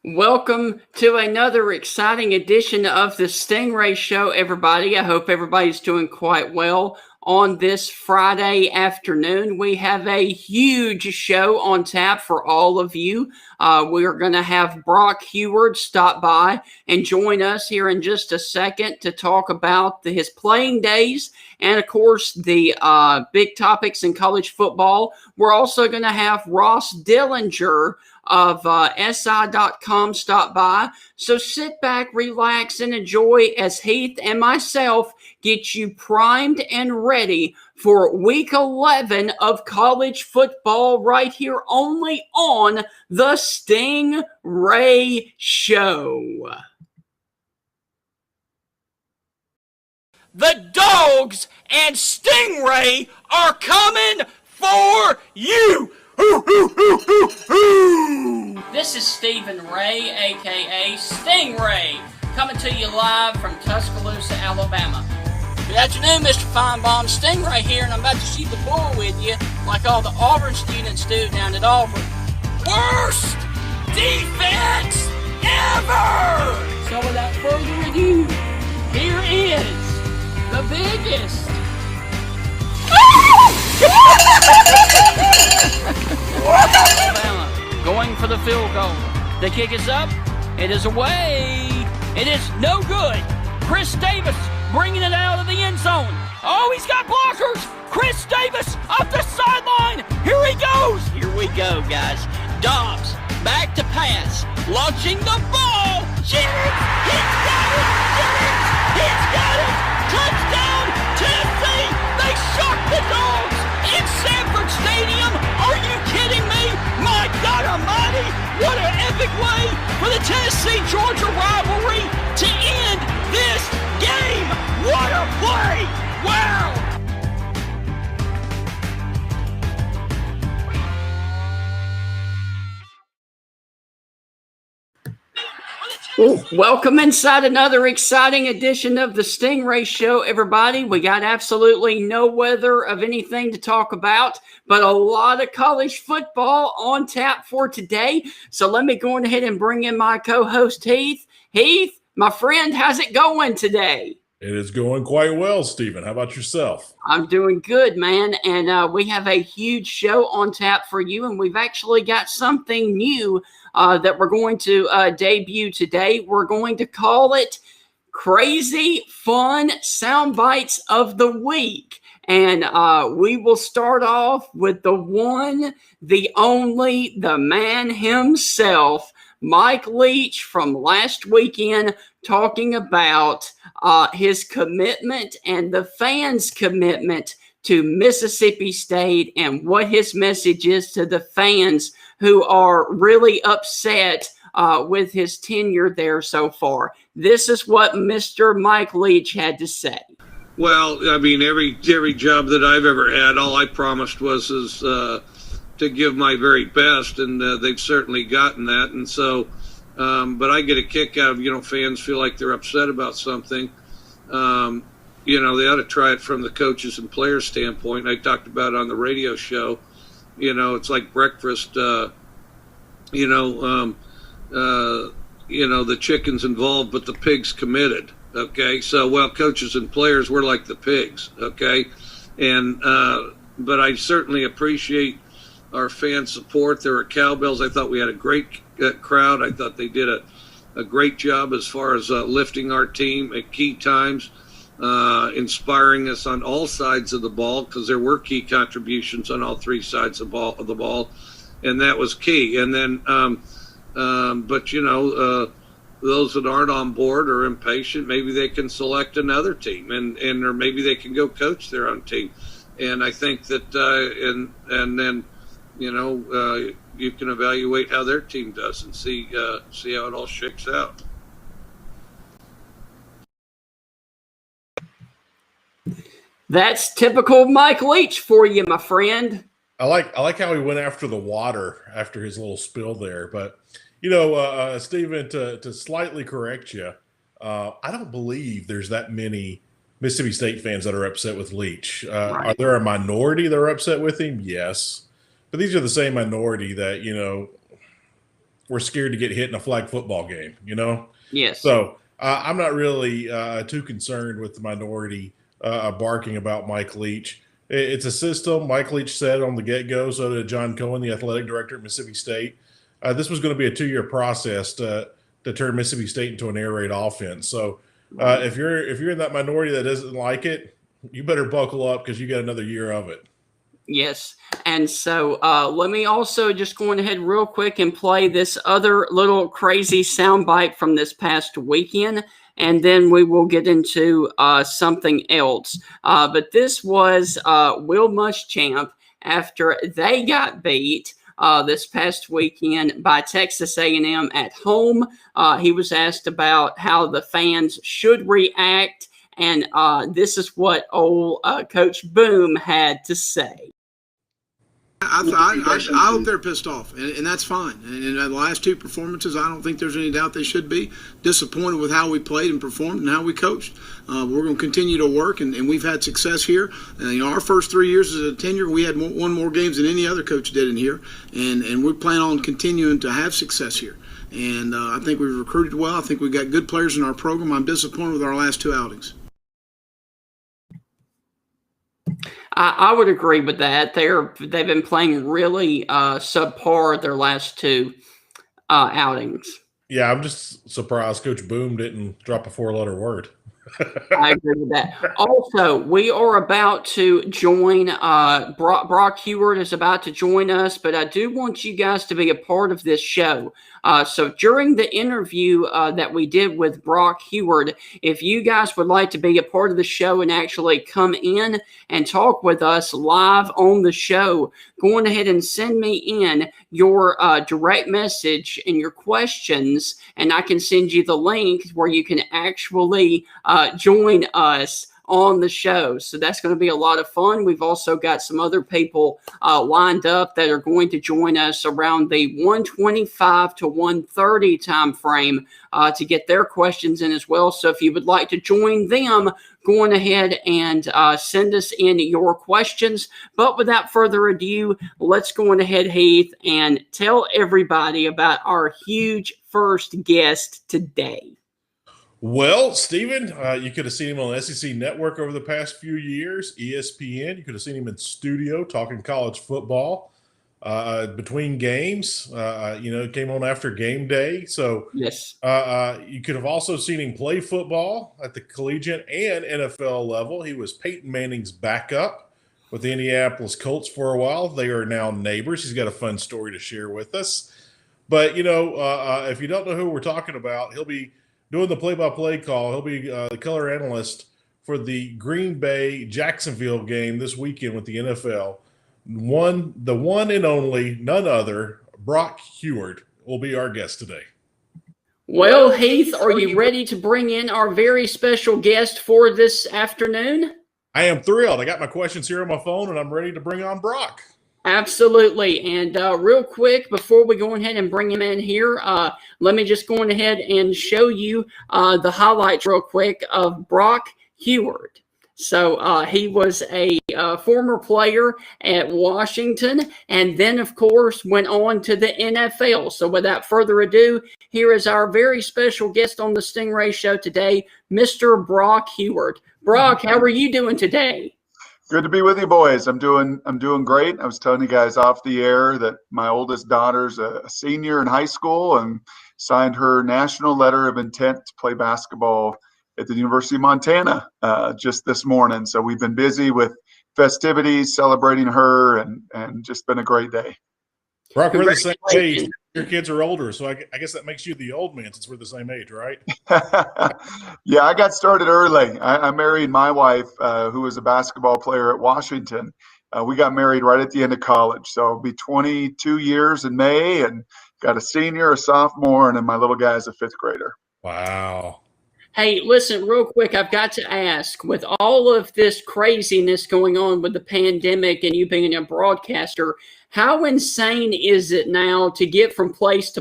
Welcome to another exciting edition of the Stingray Show, everybody. I hope everybody's doing quite well on this Friday afternoon. We have a huge show on tap for all of you. We are going to have Brock Huard stop by and join us here in just a second to talk about his playing days and, of course, the big topics in college football. We're also going to have Ross Dellenger of SI.com stop by. So sit back, relax, and enjoy as Heath and myself get you primed and ready for week 11 of college football right here only on the Stingray Show. The Dogs and Stingray are coming for you! This is Stephen Ray, a.k.a. Stingray, coming to you live from Tuscaloosa, Alabama. Good afternoon, Mr. Feinbaum. Stingray here, and I'm about to shoot the bull with you like all the Auburn students do down at Auburn. Worst defense ever! So without further ado, here is the biggest Alabama going for the field goal. The kick is up. It is away. It is no good. Chris Davis bringing it out of the end zone. Oh, he's got blockers. Chris Davis up the sideline. Here he goes. Here we go, guys. Dobbs back to pass. Launching the ball. Jennings. He's got it. Jennings. He's got it. Touchdown, Tennessee. They shocked the Dogs in Sanford Stadium. Are you kidding me? My God almighty, what an epic way for the Tennessee-Georgia rivalry to end this game. What a play. Wow. Welcome inside another exciting edition of the Stingray Show, everybody. We got absolutely no weather of anything to talk about, but a lot of college football on tap for today. So let me go ahead and bring in my co-host, Heath. Heath, my friend, how's it going today? It is going quite well, Stephen. How about yourself? I'm doing good, man. And we have a huge show on tap for you. And we've actually got something new that we're going to debut today. We're going to call it Crazy Fun Sound Bites of the Week. And we will start off with the one, the only, the man himself, Mike Leach from last weekend, talking about his commitment and the fans' commitment to Mississippi State and what his message is to the fans who are really upset with his tenure there so far. This is what Mr. Mike Leach had to say. Well, I mean, every job that I've ever had, all I promised was to give my very best, and they've certainly gotten that. And so, but I get a kick out of, fans feel like they're upset about something. They ought to try it from the coaches and players standpoint. I talked about it on the radio show. It's like breakfast. The chicken's involved, but the pig's committed. Okay, so coaches and players, we're like the pigs. Okay, and but I certainly appreciate our fan support. There were cowbells. I thought we had a great crowd. I thought they did a great job as far as lifting our team at key times, inspiring us on all sides of the ball, because there were key contributions on all three sides of the ball, and that was key. And then, those that aren't on board or impatient, maybe they can select another team, and or maybe they can go coach their own team. And I think that and then you can evaluate how their team does and see how it all shakes out. That's typical Mike Leach for you, my friend. I like how he went after the water after his little spill there. But, Stephen, to slightly correct you, I don't believe there's that many Mississippi State fans that are upset with Leach. Right. Are there a minority that are upset with him? Yes. But these are the same minority that, we're scared to get hit in a flag football game, you know? Yes. So I'm not really too concerned with the minority barking about Mike Leach. It's a system. Mike Leach said on the get-go, so did John Cohen, the athletic director at Mississippi State. This was going to be a 2-year process to turn Mississippi State into an air raid offense. So if you're in that minority that doesn't like it, you better buckle up because you got another year of it. Yes. And so let me also just go ahead real quick and play this other little crazy soundbite from this past weekend, and then we will get into something else. But this was Will Muschamp after they got beat this past weekend by Texas A&M at home. He was asked about how the fans should react, and this is what old Coach Boom had to say. I hope they're pissed off, and that's fine. And in the last 2 performances, I don't think there's any doubt they should be disappointed with how we played and performed and how we coached. We're going to continue to work, and we've had success here. And, our first 3 years as a tenure, we had won more games than any other coach did in here, and we plan on continuing to have success here. And I think we've recruited well. I think we've got good players in our program. I'm disappointed with our last 2 outings. I would agree with that. They've been playing really subpar their last 2 outings. Yeah, I'm just surprised Coach Boom didn't drop a 4-letter word. I agree with that. Also, we are about to join, Brock Huard is about to join us, but I do want you guys to be a part of this show. So during the interview that we did with Brock Huard, if you guys would like to be a part of the show and actually come in and talk with us live on the show, go on ahead and send me in your direct message and your questions, and I can send you the link where you can actually join us on the show. So that's going to be a lot of fun. We've also got some other people lined up that are going to join us around the 1:25 to 1:30 time frame to get their questions in as well. So if you would like to join them, go on ahead and send us in your questions. But without further ado, let's go on ahead, Heath, and tell everybody about our huge first guest today. Well, Stephen, you could have seen him on the SEC Network over the past few years, ESPN. You could have seen him in studio talking college football between games. Came on after game day. So yes, you could have also seen him play football at the collegiate and NFL level. He was Peyton Manning's backup with the Indianapolis Colts for a while. They are now neighbors. He's got a fun story to share with us. But, if you don't know who we're talking about, he'll be doing the play-by-play call. He'll be the color analyst for the Green Bay-Jacksonville game this weekend with the NFL. The one and only, none other, Brock Huard will be our guest today. Well, Heath, are you ready to bring in our very special guest for this afternoon? I am thrilled. I got my questions here on my phone, and I'm ready to bring on Brock. Absolutely. And real quick, before we go ahead and bring him in here, let me just go ahead and show you the highlights real quick of Brock Huard. So he was a former player at Washington and then, of course, went on to the NFL. So without further ado, here is our very special guest on the Stingray Show today, Mr. Brock Huard. Brock, how are you doing today? Good to be with you, boys. I'm doing great. I was telling you guys off the air that my oldest daughter's a senior in high school and signed her national letter of intent to play basketball at the University of Montana just this morning. So we've been busy with festivities, celebrating her, and just been a great day. Brock, we're the same age. Your kids are older, so I guess that makes you the old man since we're the same age, right? Yeah, I got started early. I married my wife, who was a basketball player at Washington. We got married right at the end of college, so it'll be 22 years in May, and got a senior, a sophomore, and then my little guy is a 5th grader. Wow. Hey, listen, real quick, I've got to ask, with all of this craziness going on with the pandemic and you being a broadcaster, how insane is it now to get from place to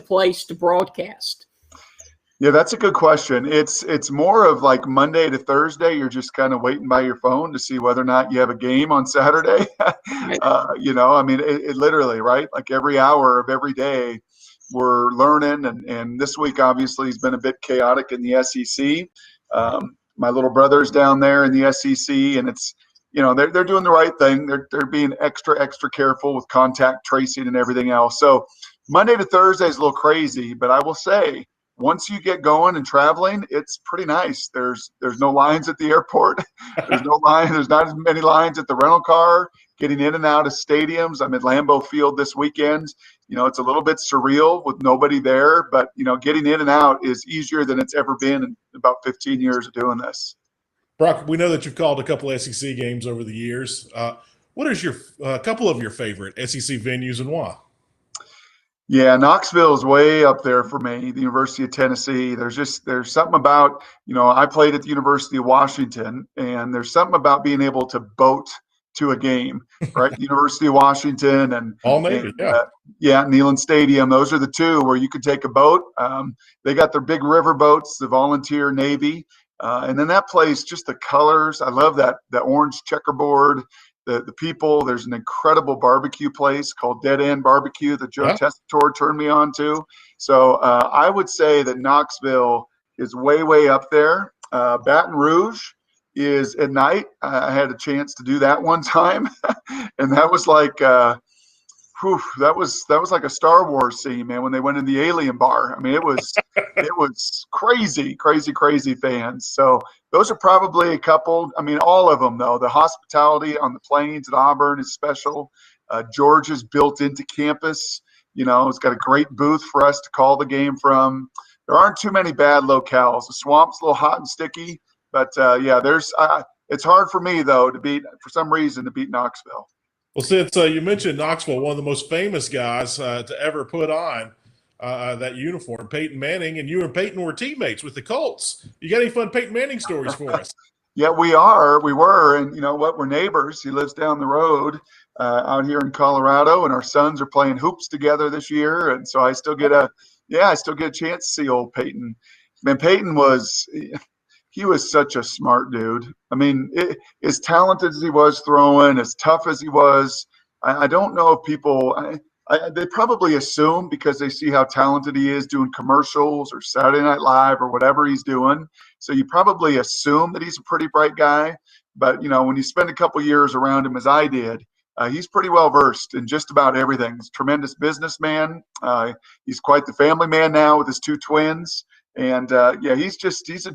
broadcast? Yeah, that's a good question. It's more of like Monday to Thursday. You're just kind of waiting by your phone to see whether or not you have a game on Saturday. It literally, right? Like every hour of every day, we're learning, and this week obviously has been a bit chaotic in the SEC. My little brother's down there in the SEC, and it's, they're doing the right thing. They're being extra careful with contact tracing and everything else. So Monday to Thursday is a little crazy, but I will say, once you get going and traveling, it's pretty nice. There's no lines at the airport. There's no line. There's not as many lines at the rental car. Getting in and out of stadiums. I'm at Lambeau Field this weekend. It's a little bit surreal with nobody there, but getting in and out is easier than it's ever been in about 15 years of doing this. Brock, we know that you've called a couple SEC games over the years. What is your couple of your favorite SEC venues and why? Yeah, Knoxville is way up there for me. The University of Tennessee. There's something about, I played at the University of Washington, and there's something about being able to boat to a game, right? The University of Washington and all Navy, Neyland Stadium. Those are the two where you could take a boat. They got their big river boats, the Volunteer Navy, and then that place, just the colors. I love that orange checkerboard. The people. There's an incredible barbecue place called Dead End Barbecue that Joe Tessitore turned me on to. So I would say that Knoxville is way up there. Baton Rouge is at night. I had a chance to do that one time, and that was like that was like a Star Wars scene, man, when they went in the alien bar. I mean, it was crazy fans. So those are probably a couple. I mean, all of them though. The hospitality on the plains at Auburn is special. Georgia's built into campus. It's got a great booth for us to call the game from. There aren't too many bad locales. The Swamp's a little hot and sticky. But, it's hard for me, though, to beat Knoxville. Well, since you mentioned Knoxville, one of the most famous guys to ever put on that uniform, Peyton Manning, and you and Peyton were teammates with the Colts. You got any fun Peyton Manning stories for us? Yeah, we were. And you know what? We're neighbors. He lives down the road out here in Colorado, and our sons are playing hoops together this year. And so I still get a chance to see old Peyton. Man, Peyton was – he was such a smart dude. I mean, as talented as he was throwing, as tough as he was, I don't know if people they probably assume because they see how talented he is doing commercials or Saturday Night Live or whatever he's doing. So you probably assume that he's a pretty bright guy. But, when you spend a couple years around him, as I did, he's pretty well versed in just about everything. He's a tremendous businessman. He's quite the family man now with his two twins. And he's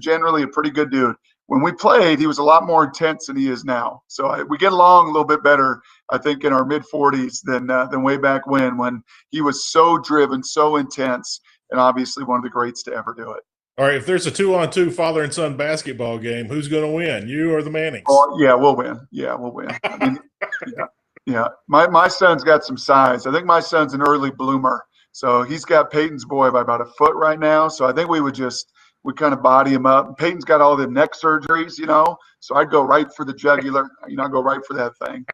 generally a pretty good dude. When we played, he was a lot more intense than he is now. So we get along a little bit better, I think, in our mid-40s than way back when he was so driven, so intense, and obviously one of the greats to ever do it. All right, if there's a 2-on-2 father and son basketball game, who's going to win, you or the Mannings? Oh, yeah, we'll win. Yeah, we'll win. I mean, yeah. My son's got some size. I think my son's an early bloomer. So he's got Peyton's boy by about a foot right now. So I think we kind of body him up. Peyton's got all the neck surgeries, so I'd go right for the jugular. I'd go right for that thing.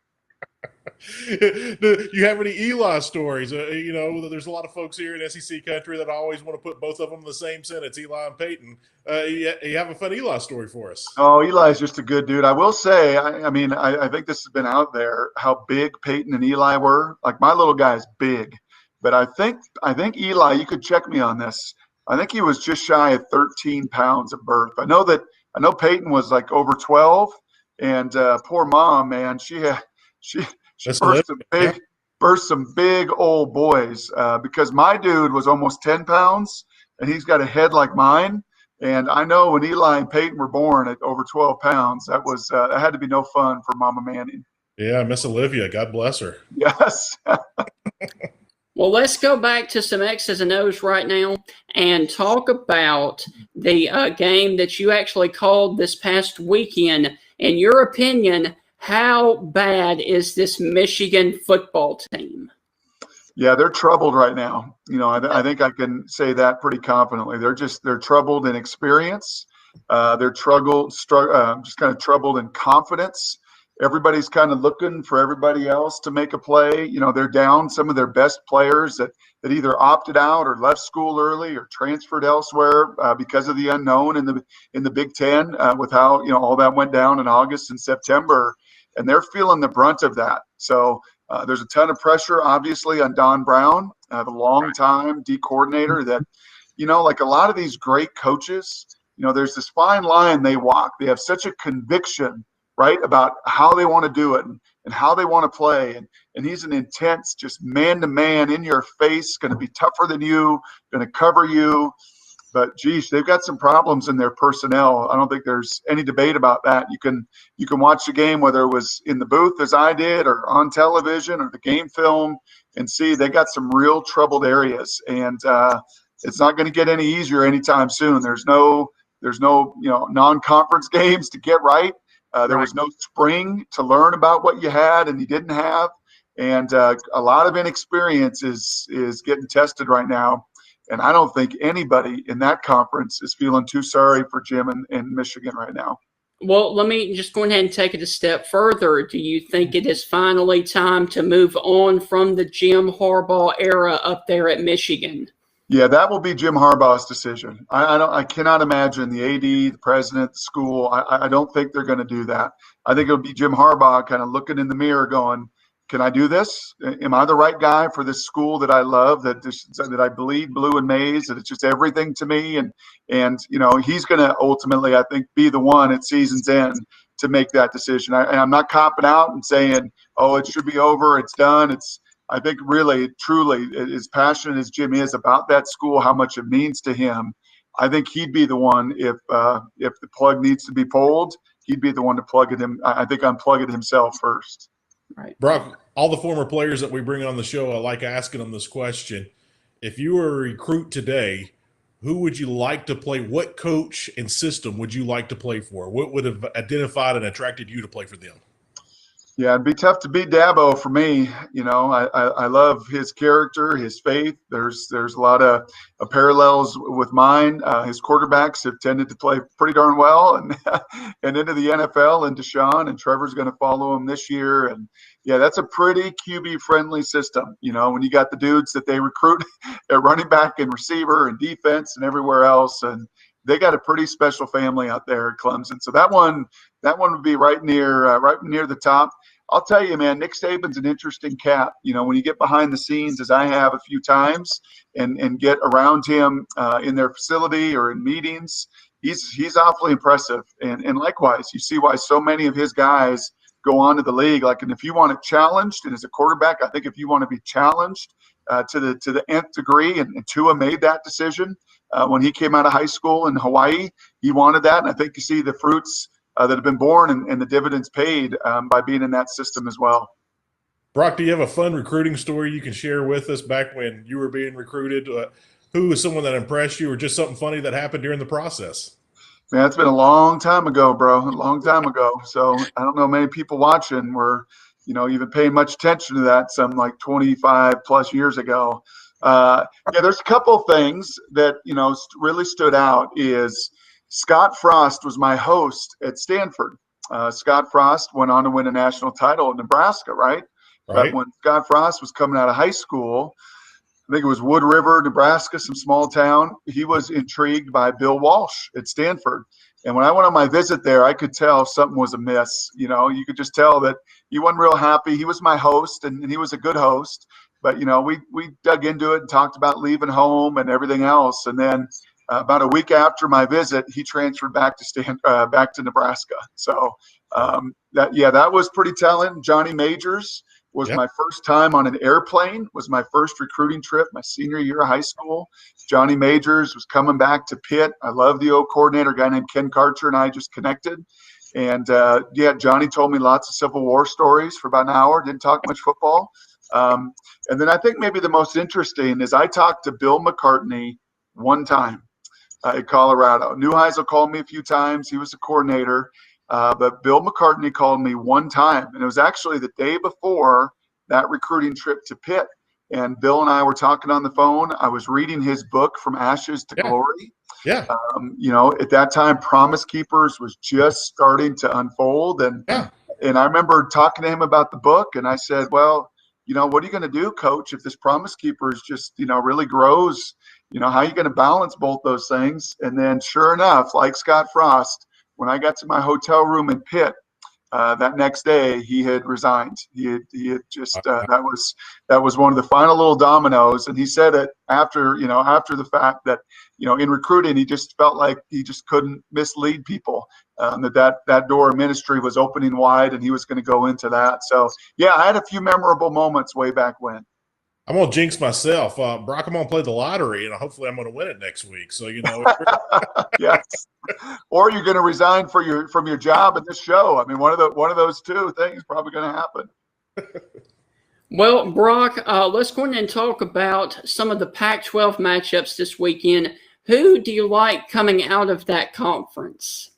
Do you have any Eli stories? There's a lot of folks here in SEC country that always want to put both of them in the same sentence, Eli and Peyton. You have a fun Eli story for us? Oh, Eli's just a good dude. I will say, I think this has been out there, how big Peyton and Eli were. Like, my little guy is big. But I think Eli, you could check me on this. I think he was just shy of 13 pounds at birth. I know Peyton was like over 12, and poor mom, man, she birthed some big old boys because my dude was almost 10 pounds, and he's got a head like mine. And I know when Eli and Peyton were born at over 12 pounds, that had to be no fun for Mama Manning. Yeah, Miss Olivia, God bless her. Yes. Well, let's go back to some X's and O's right now and talk about the game that you actually called this past weekend. In your opinion, how bad is this Michigan football team? Yeah, they're troubled right now. I think I can say that pretty confidently. They're troubled in experience. They're just kind of troubled in confidence. Everybody's kind of looking for everybody else to make a play. They're down some of their best players that either opted out or left school early or transferred elsewhere because of the unknown in the Big Ten with how all that went down in August and September, and they're feeling the brunt of that. So There's a ton of pressure, obviously, on Don Brown, the long-time D coordinator that, like a lot of these great coaches, there's this fine line they walk. They have such a conviction, right, about how they want to do it and how they want to play. And he's an intense, just man-to-man, in your face, going to be tougher than you, going to cover you. But geez, they've got some problems in their personnel. I don't think there's any debate about that. You can watch the game, whether it was in the booth as I did, or on television, or the game film, and see they got some real troubled areas. And it's not going to get any easier anytime soon. There's no non-conference games to get right. There was no spring to learn about what you had and you didn't have. And a lot of inexperience is getting tested right now. And I don't think anybody in that conference is feeling too sorry for Jim in Michigan right now. Well, let me just go ahead and take it a step further. Do you think it is finally time to move on from the Jim Harbaugh era up there at Michigan? Yeah, that will be Jim Harbaugh's decision. I cannot imagine the AD, the president, the school. I don't think they're going to do that. I think it'll be Jim Harbaugh kind of looking in the mirror going, can I do this? Am I the right guy for this school that I love, that I bleed blue and maize, that it's just everything to me? And he's going to ultimately, I think, be the one at season's end to make that decision. I'm not copping out and saying, oh, it should be over, it's done. I think really, truly, as passionate as Jim is about that school, how much it means to him, I think he'd be the one, if the plug needs to be pulled, he'd be the one to plug it in. I think unplug it himself first. Right. Brock, all the former players that we bring on the show, I like asking them this question. If you were a recruit today, who would you like to play? What coach and system would you like to play for? What would have identified and attracted you to play for them? Yeah, it'd be tough to beat Dabo for me. I love his character, his faith. There's a lot of parallels with mine. His quarterbacks have tended to play pretty darn well, and into the NFL. And Deshaun and Trevor's going to follow him this year. And yeah, that's a pretty QB friendly system. When you got the dudes that they recruit at running back and receiver and defense and everywhere else, and they got a pretty special family out there at Clemson. So that one would be right near the top. I'll tell you, man, Nick Saban's an interesting cat. When you get behind the scenes, as I have a few times, and get around him in their facility or in meetings, he's awfully impressive. And likewise, you see why so many of his guys go on to the league. And if you want it challenged, and as a quarterback, I think if you want to be challenged to the nth degree, and Tua made that decision when he came out of high school in Hawaii, he wanted that. And I think you see the fruits that have been born and the dividends paid by being in that system as well. Brock, do you have a fun recruiting story you can share with us back when you were being recruited? Who was someone that impressed you, or just something funny that happened during the process? Man, it's been a long time ago, bro, a long time ago. So I don't know many people watching were, even paying much attention to that some like 25 plus years ago. There's a couple of things that, really stood out is Scott Frost was my host at Stanford. Scott Frost went on to win a national title at Nebraska, right? But when Scott Frost was coming out of high school, I think it was Wood River, Nebraska, some small town, he was intrigued by Bill Walsh at Stanford. And when I went on my visit there, I could tell something was amiss. You could just tell that he wasn't real happy. He was my host, and he was a good host. But, we dug into it and talked about leaving home and everything else. And then about a week after my visit, he transferred back to Nebraska. So that was pretty telling. Johnny Majors was my first time on an airplane, was my first recruiting trip, my senior year of high school. Johnny Majors was coming back to Pitt. I love the old coordinator, a guy named Ken Karcher, and I just connected. And Johnny told me lots of Civil War stories for about an hour, didn't talk much football. And then I think maybe the most interesting is I talked to Bill McCartney one time at Colorado. Neuheisel called me a few times. He was the coordinator. But Bill McCartney called me one time, and it was actually the day before that recruiting trip to Pitt. And Bill and I were talking on the phone. I was reading his book, From Ashes to Glory. Yeah. At that time, Promise Keepers was just starting to unfold. And I remember talking to him about the book, and I said, well, what are you going to do, Coach, if this Promise Keepers just, really grows? How are you going to balance both those things? And then sure enough, like Scott Frost, when I got to my hotel room in Pitt, that next day he had resigned. He had just that was one of the final little dominoes. And he said it after the fact that, in recruiting, he just felt like he just couldn't mislead people. That door of ministry was opening wide, and he was going to go into that. So yeah, I had a few memorable moments way back when. I'm gonna jinx myself, Brock. I'm gonna play the lottery, and hopefully, I'm gonna win it next week. So yes, or you're gonna resign from your job at this show. I mean, one of those two things probably going to happen. Well, Brock, let's go ahead and talk about some of the Pac-12 matchups this weekend. Who do you like coming out of that conference?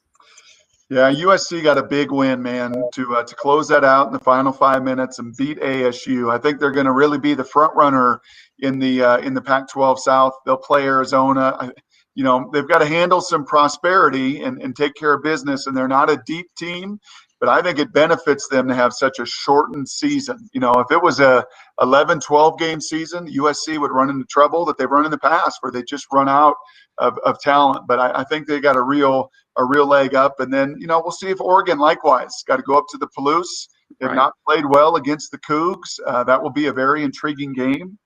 Yeah, USC got a big win, man, to close that out in the final 5 minutes and beat ASU. I think they're going to really be the front runner in the Pac-12 South. They'll play Arizona. They've got to handle some prosperity and take care of business, and they're not a deep team. But I think it benefits them to have such a shortened season. If it was a 11, 12 game season, USC would run into trouble that they've run in the past, where they just run out of talent. But I think they got a real leg up. And then, we'll see if Oregon likewise got to go up to the Palouse. They've not played well against the Cougs. That will be a very intriguing game.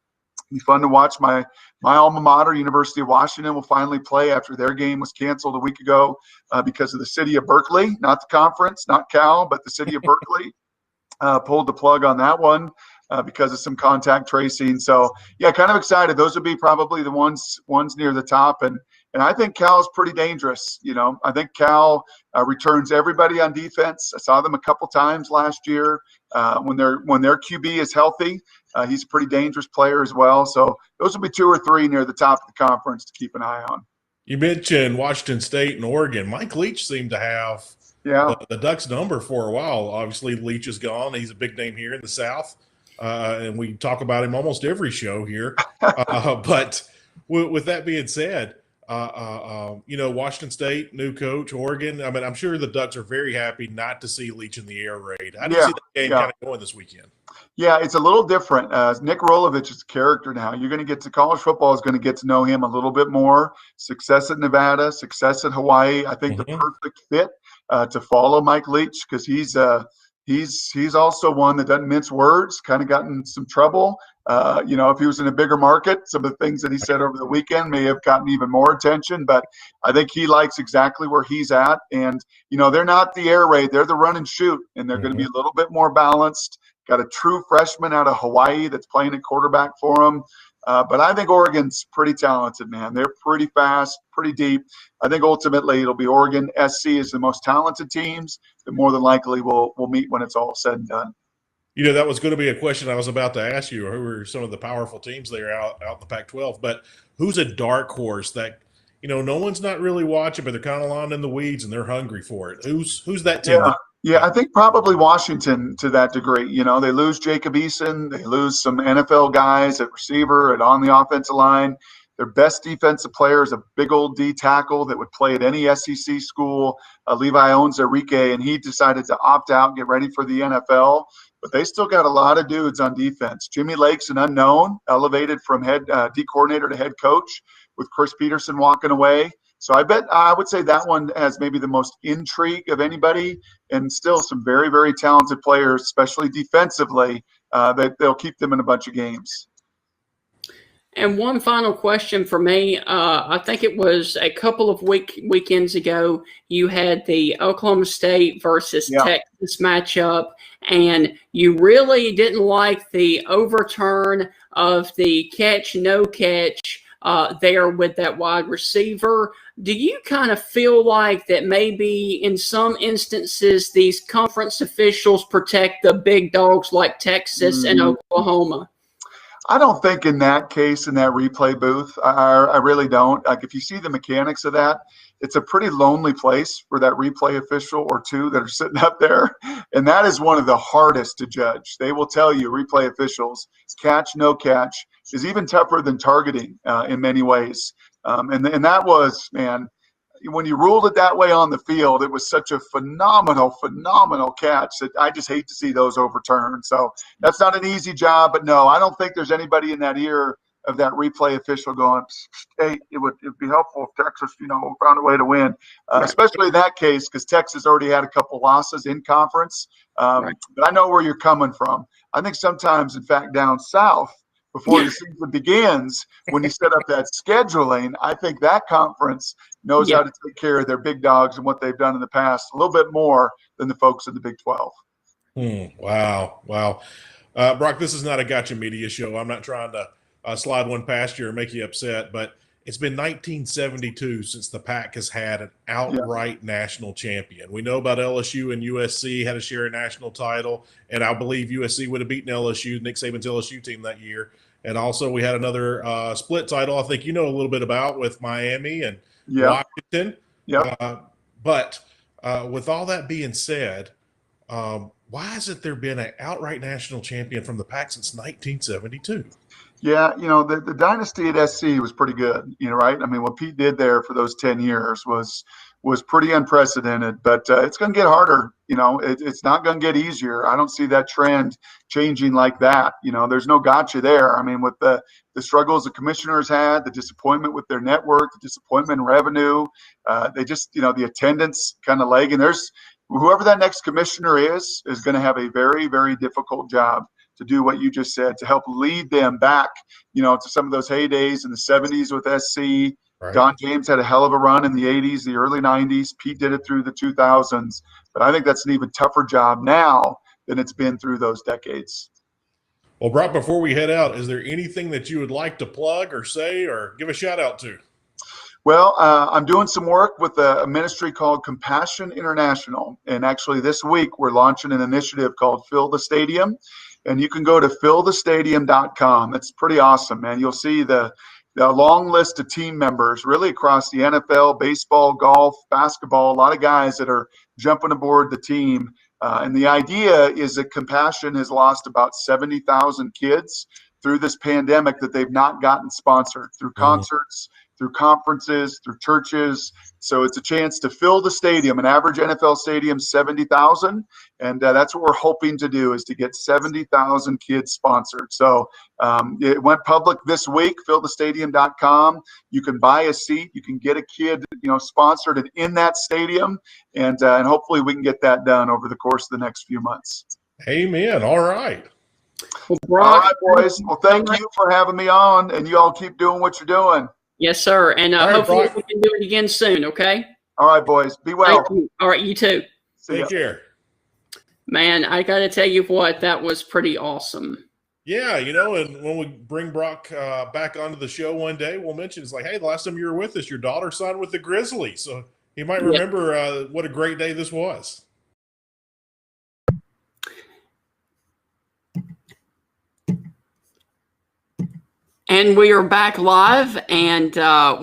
Be fun to watch. My alma mater, University of Washington, will finally play after their game was canceled a week ago because of the city of Berkeley, not the conference, not Cal, but the city of Berkeley pulled the plug on that one because of some contact tracing. So yeah, kind of excited. Those would be probably the ones near the top, and I think Cal is pretty dangerous. I think Cal returns everybody on defense. I saw them a couple times last year when their QB is healthy. He's a pretty dangerous player as well. So those will be 2 or 3 near the top of the conference to keep an eye on. You mentioned Washington State and Oregon. Mike Leach seemed to have the Ducks number for a while. Obviously, Leach is gone. He's a big name here in the South, and we talk about him almost every show here. But with that being said, Washington State, new coach, Oregon. I mean, I'm sure the Ducks are very happy not to see Leach in the air raid. How do you see that game kind of going this weekend? Yeah, it's a little different. Nick Rolovich is a character now. You're going to get to college football is going to get to know him a little bit more. Success at Nevada, success at Hawaii. I think the perfect fit to follow Mike Leach, because he's also one that doesn't mince words. Kind of gotten in some trouble. If he was in a bigger market, some of the things that he said over the weekend may have gotten even more attention. But I think he likes exactly where he's at. And they're not the air raid; they're the run and shoot, and they're going to be a little bit more balanced. Got a true freshman out of Hawaii that's playing at quarterback for them. But I think Oregon's pretty talented, man. They're pretty fast, pretty deep. I think ultimately it'll be Oregon. SC is the most talented teams that more than likely will meet when it's all said and done. That was going to be a question I was about to ask you. Who are some of the powerful teams there out in the Pac-12? But who's a dark horse that, no one's not really watching, but they're kind of lying in the weeds and they're hungry for it? Who's that team? Yeah, I think probably Washington to that degree. They lose Jacob Eason. They lose some NFL guys at receiver and on the offensive line. Their best defensive player is a big old D tackle that would play at any SEC school. Levi Onwuzurike, and he decided to opt out, get ready for the NFL. But they still got a lot of dudes on defense. Jimmy Lake's an unknown, elevated from D coordinator to head coach, with Chris Peterson walking away. So I would say that one has maybe the most intrigue of anybody, and still some very, very talented players, especially defensively, that they'll keep them in a bunch of games. And one final question for me. I think it was a couple of weekends ago, you had the Oklahoma State versus Texas matchup, and you really didn't like the overturn of the catch, no catch there with that wide receiver. Do you kind of feel like that maybe in some instances these conference officials protect the big dogs like Texas and Oklahoma? I don't think in that case, in that replay booth, I really don't. Like, if you see the mechanics of that, it's a pretty lonely place for that replay official or two that are sitting up there. And that is one of the hardest to judge. They will tell you, replay officials, catch, no catch is even tougher than targeting in many ways. And that was, man, when you ruled it that way on the field, it was such a phenomenal catch that I just hate to see those overturned. So that's not an easy job, but no, I don't think there's anybody in that ear of that replay official going, hey, it'd be helpful if Texas, found a way to win, Right. especially in that case, because Texas already had a couple losses in conference. Right. But I know where you're coming from. I think sometimes, in fact, down south, before the season begins, when you set up that scheduling, I think that conference knows how to take care of their big dogs and what they've done in the past a little bit more than the folks in the Big 12. Wow. Brock, this is not a gotcha media show. I'm not trying to slide one past you or make you upset, but it's been 1972 since the Pac has had an outright national champion. We know about LSU and USC had a share a national title, and I believe USC would have beaten LSU, Nick Saban's LSU team that year. And also we had another split title, I think you know a little bit about, with Miami and Washington. But with all that being said, why hasn't there been an outright national champion from the Pac since 1972? Yeah, the dynasty at SC was pretty good, right? I mean, what Pete did there for those 10 years was pretty unprecedented, but it's going to get harder. It's not going to get easier. I don't see that trend changing like that. There's no gotcha there. I mean, with the struggles the commissioners had, the disappointment with their network, the disappointment in revenue, they just, the attendance kind of lagging. There's whoever that next commissioner is going to have a very, very difficult job to do what you just said, to help lead them back, to some of those heydays in the 70s with SC. Right. Don James had a hell of a run in the 80s, the early 90s. Pete did it through the 2000s. But I think that's an even tougher job now than it's been through those decades. Well, Brock, before we head out, is there anything that you would like to plug or say or give a shout out to? Well, I'm doing some work with a ministry called Compassion International. And actually this week we're launching an initiative called Fill the Stadium. And you can go to fillthestadium.com. It's pretty awesome, man. You'll see the long list of team members really across the NFL, baseball, golf, basketball, a lot of guys that are jumping aboard the team. And the idea is that Compassion has lost about 70,000 kids through this pandemic that they've not gotten sponsored through concerts, through conferences, through churches. So it's a chance to fill the stadium. An average NFL stadium, 70,000. And that's what we're hoping to do, is to get 70,000 kids sponsored. So it went public this week, fillthestadium.com. You can buy a seat. You can get a kid, sponsored and in that stadium. And hopefully we can get that done over the course of the next few months. Amen. All right. Well, Brock, all right, boys. Well, thank you for having me on, and you all keep doing what you're doing. Yes, sir. And hopefully we can do it again soon, okay? All right, boys. Be well. Thank you. All right, you too. Take care. Man, I got to tell you what, that was pretty awesome. Yeah, and when we bring Brock back onto the show one day, we'll mention, it's like, hey, the last time you were with us, your daughter signed with the Grizzlies. So he might remember what a great day this was. And we are back live, and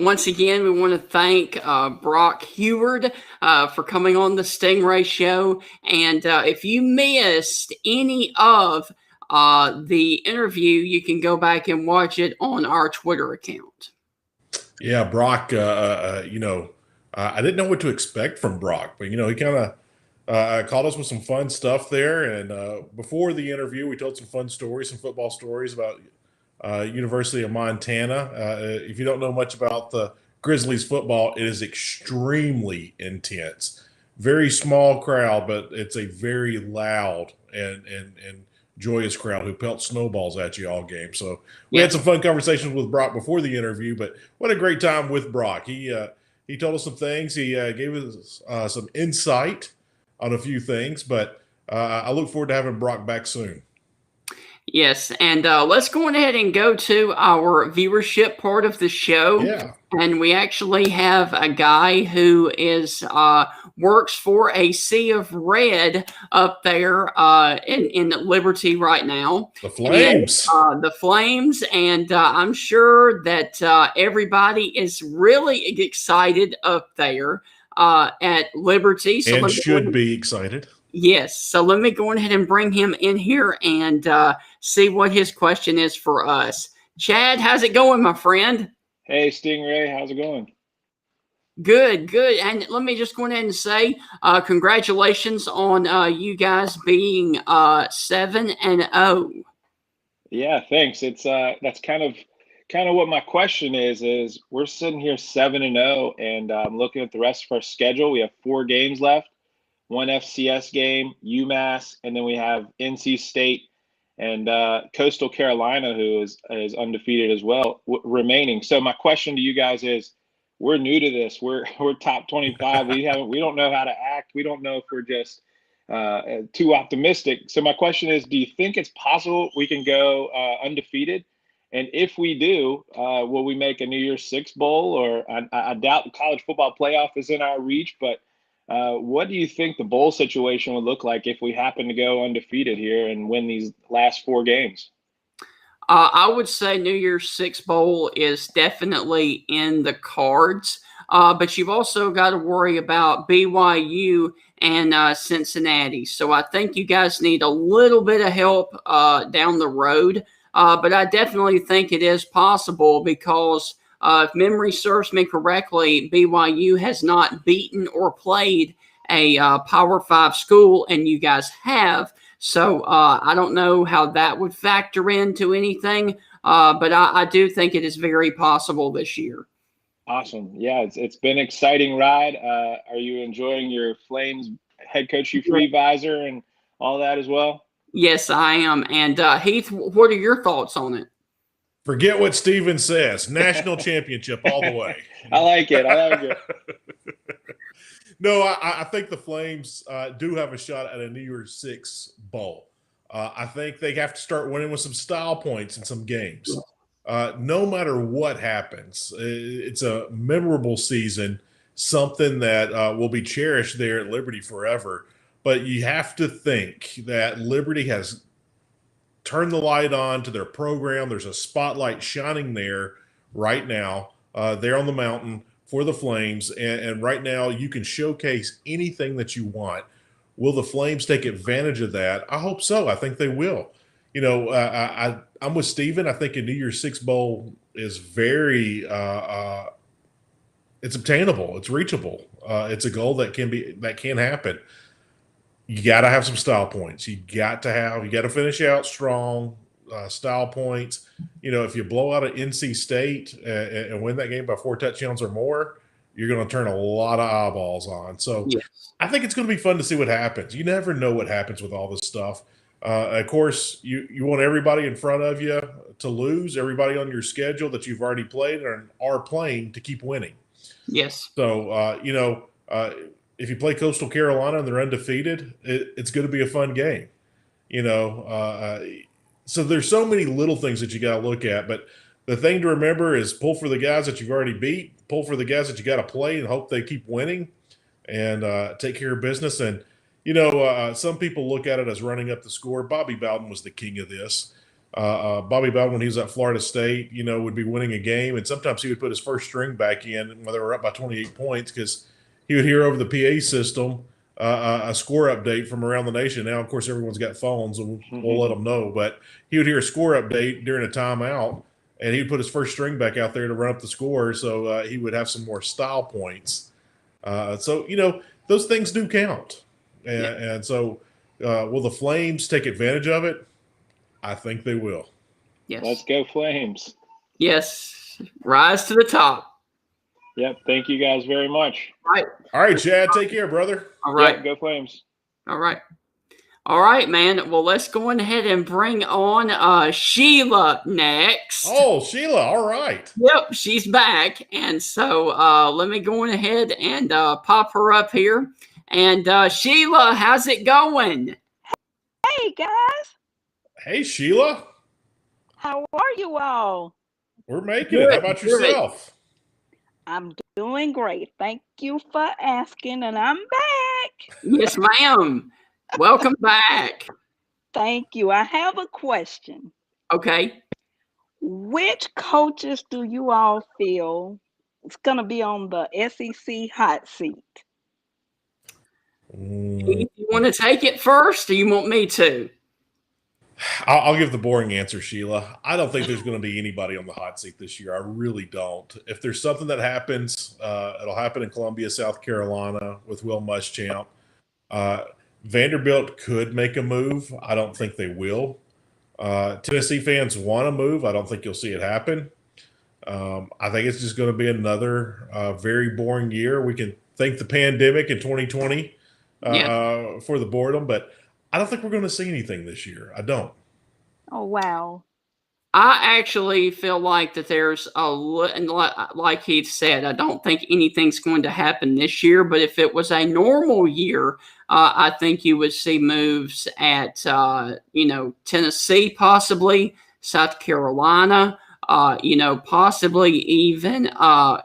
once again, we want to thank Brock Huard for coming on the Stingray Show. And if you missed any of the interview, you can go back and watch it on our Twitter account. Yeah, Brock, I didn't know what to expect from Brock, but, he kind of called us with some fun stuff there. And before the interview, we told some fun stories, some football stories about University of Montana. If you don't know much about the Grizzlies football, it is extremely intense. Very small crowd, but it's a very loud and joyous crowd who pelt snowballs at you all game. So we had some fun conversations with Brock before the interview, but what a great time with Brock. He told us some things. He gave us some insight on a few things, but I look forward to having Brock back soon. Yes, and let's go ahead and go to our viewership part of the show. Yeah. And we actually have a guy who works for a Sea of Red up there in Liberty right now. The Flames. And, the Flames, and I'm sure that everybody is really excited up there at Liberty. So and should be excited. Yes. So let me go ahead and bring him in here and see what his question is for us. Chad, how's it going, my friend? Hey, Stingray. How's it going? Good. And let me just go ahead and say congratulations on you guys being 7-0. Yeah, thanks. It's that's kind of kind of what my question is we're sitting here 7-0, and I'm looking at the rest of our schedule. We have 4 games left, 1 FCS game, UMass, and then we have NC State and Coastal Carolina, who is undefeated as well, remaining. So my question to you guys is, we're new to this. We're top 25. We don't know how to act. We don't know if we're just too optimistic. So my question is, do you think it's possible we can go undefeated? And if we do, will we make a New Year's Six bowl? Or I doubt the college football playoff is in our reach, but what do you think the bowl situation would look like if we happen to go undefeated here and win these last 4 games? I would say New Year's Six bowl is definitely in the cards, but you've also got to worry about BYU and Cincinnati. So I think you guys need a little bit of help down the road, but I definitely think it is possible because if memory serves me correctly, BYU has not beaten or played a Power 5 school, and you guys have. So I don't know how that would factor into anything, but I do think it is very possible this year. Awesome. Yeah, it's been an exciting ride. Are you enjoying your Flames head coach free visor and all that as well? Yes, I am. And Heath, what are your thoughts on it? Forget what Steven says. National championship all the way. I like it. No, I think the Flames do have a shot at a New Year's Six bowl. I think they have to start winning with some style points in some games. No matter what happens, it's a memorable season, something that will be cherished there at Liberty forever. But you have to think that Liberty has turned the light on to their program. There's a spotlight shining there right now, there on the mountain for the Flames. And right now you can showcase anything that you want. Will the Flames take advantage of that? I hope so. I think they will. You know, I'm with Steven. I think a New Year's Six bowl is very it's obtainable. It's reachable. It's a goal that can happen. You got to have some style points. You got to finish out strong, style points. You know, if you blow out an NC State and win that game by 4 touchdowns or more, you're going to turn a lot of eyeballs on. So yes. I think it's going to be fun to see what happens. You never know what happens with all this stuff. Of course, you want everybody in front of you to lose, everybody on your schedule that you've already played and are playing to keep winning. Yes. So, if you play Coastal Carolina and they're undefeated, it's going to be a fun game. So there's so many little things that you got to look at. But the thing to remember is pull for the guys that you've already beat, pull for the guys that you got to play and hope they keep winning and take care of business. And, some people look at it as running up the score. Bobby Bowden was the king of this. Bobby Bowden, when he was at Florida State, would be winning a game. And sometimes he would put his first string back in when they were up by 28 points because he would hear over the PA system a score update from around the nation. Now, of course, everyone's got phones, and we'll let them know. But he would hear a score update during a timeout, and he would put his first string back out there to run up the score so he would have some more style points. Those things do count. And so will the Flames take advantage of it? I think they will. Yes. Let's go Flames. Yes. Rise to the top. Yep. Thank you guys very much. All right, Chad. Take care, brother. All right. Yep, go Flames. All right, man. Well, let's go ahead and bring on Sheila next. Oh, Sheila. All right. Yep, she's back. And so let me go ahead and pop her up here. And Sheila, how's it going? Hey, guys. Hey, Sheila. How are you all? We're making it. How about yourself? I'm doing great. Thank you for asking, and I'm back. Yes, ma'am. Welcome back. Thank you. I have a question. Okay. Which coaches do you all feel is going to be on the SEC hot seat? You want to take it first, or you want me to? I'll give the boring answer, Sheila. I don't think there's going to be anybody on the hot seat this year. I really don't. If there's something that happens, it'll happen in Columbia, South Carolina with Will Muschamp. Vanderbilt could make a move. I don't think they will. Tennessee fans want to move. I don't think you'll see it happen. I think it's just going to be another very boring year. We can thank the pandemic in 2020 for the boredom, but I don't think we're going to see anything this year. I don't. Oh, wow. I actually feel like that there's and like Heath said, I don't think anything's going to happen this year. But if it was a normal year, I think you would see moves at Tennessee, possibly South Carolina, possibly even I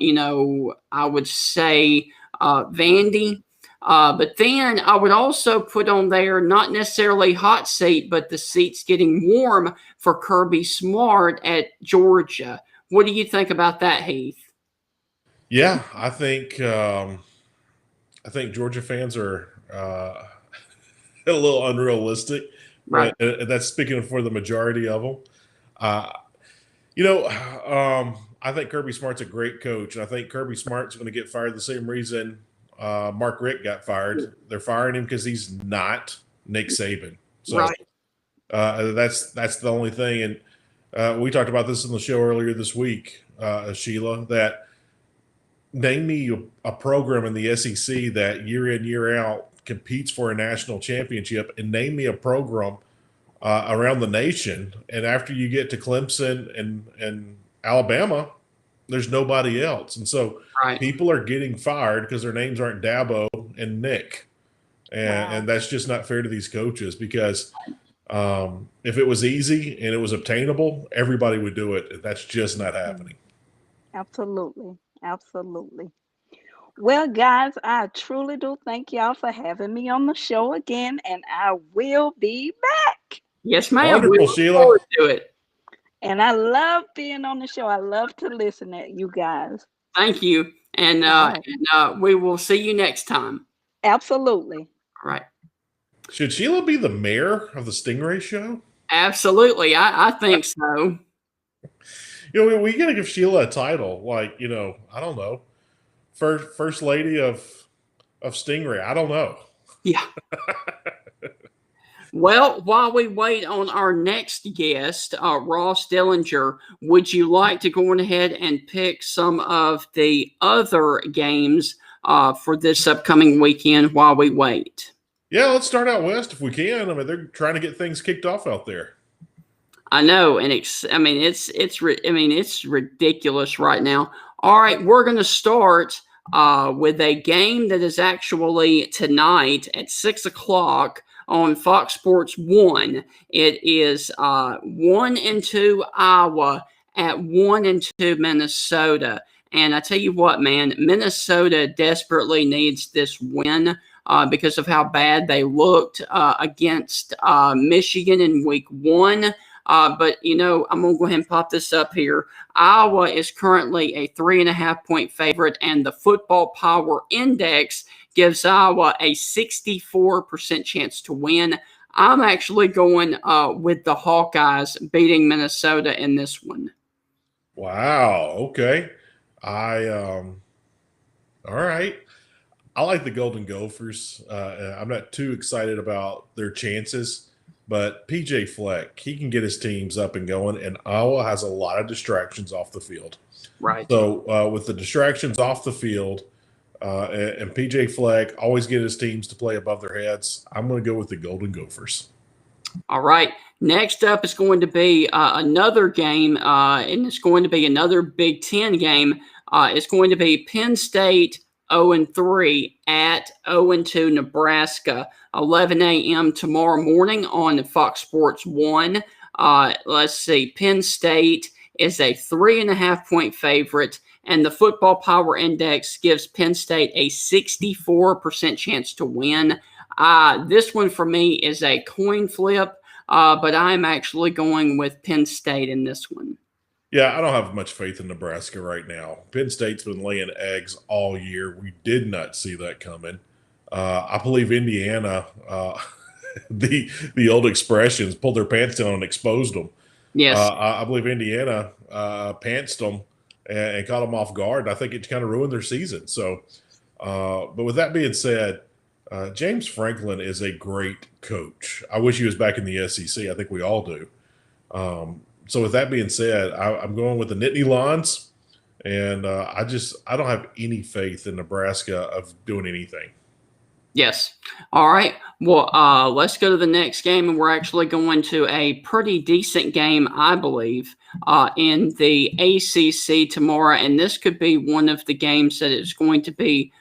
would say Vandy. But then I would also put on there not necessarily hot seat, but the seats getting warm for Kirby Smart at Georgia. What do you think about that, Heath? Yeah, I think Georgia fans are a little unrealistic, Right. and that's speaking for the majority of them. I think Kirby Smart's a great coach, and I think Kirby Smart's going to get fired the same reason Mark Richt got fired. They're firing him because he's not Nick Saban. So Right. That's the only thing. And we talked about this in the show earlier this week, Sheila, that name me a program in the SEC that year in, year out competes for a national championship, and name me a program around the nation. And after you get to Clemson and Alabama, there's nobody else. And so people are getting fired because their names aren't Dabo and Nick. And that's just not fair to these coaches, because if it was easy and it was obtainable, everybody would do it. That's just not happening. Absolutely. Absolutely. Well, guys, I truly do thank y'all for having me on the show again, and I will be back. Yes, ma'am. Wonderful, Sheila. Forward to it. And I love being on the show. I love to listen at you guys. Thank you. And we will see you next time. Absolutely. All right. Should Sheila be the mayor of the Stingray Show? Absolutely. I think so. We got to give Sheila a title, like, I don't know, first lady of Stingray. I don't know. Yeah. Well, while we wait on our next guest, Ross Dellenger, would you like to go on ahead and pick some of the other games for this upcoming weekend while we wait? Yeah, let's start out west if we can. I mean, they're trying to get things kicked off out there. I know, and it's ridiculous right now. All right, we're going to start with a game that is actually tonight at 6:00 on Fox Sports 1. It is 1-2 Iowa at 1-2 Minnesota. And I tell you what, man, Minnesota desperately needs this win because of how bad they looked against Michigan in week 1. But, I'm going to go ahead and pop this up here. Iowa is currently a 3.5-point favorite, and the Football Power Index gives Iowa a 64% chance to win. I'm actually going with the Hawkeyes beating Minnesota in this one. Wow. Okay. All right. I like the Golden Gophers. I'm not too excited about their chances, but PJ Fleck, he can get his teams up and going, and Iowa has a lot of distractions off the field. Right. So with the distractions off the field, and PJ Fleck always get his teams to play above their heads, I'm going to go with the Golden Gophers. All right. Next up is going to be another game, and it's going to be another Big Ten game. It's going to be Penn State 0-3 at 0-2 Nebraska, 11 a.m. tomorrow morning on Fox Sports 1. Let's see. Penn State is a 3.5-point favorite, and the Football Power Index gives Penn State a 64% chance to win. This one for me is a coin flip, but I'm actually going with Penn State in this one. Yeah, I don't have much faith in Nebraska right now. Penn State's been laying eggs all year. We did not see that coming. I believe Indiana, the old expressions, pulled their pants down and exposed them. Yes. I believe Indiana pantsed them and caught them off guard. I think it kind of ruined their season. So, but with that being said, James Franklin is a great coach. I wish he was back in the SEC. I think we all do. So with that being said, I'm going with the Nittany Lions. And I don't have any faith in Nebraska of doing anything. Yes. All right. Well, let's go to the next game, and we're actually going to a pretty decent game, I believe, in the ACC tomorrow. And this could be one of the games that is going to be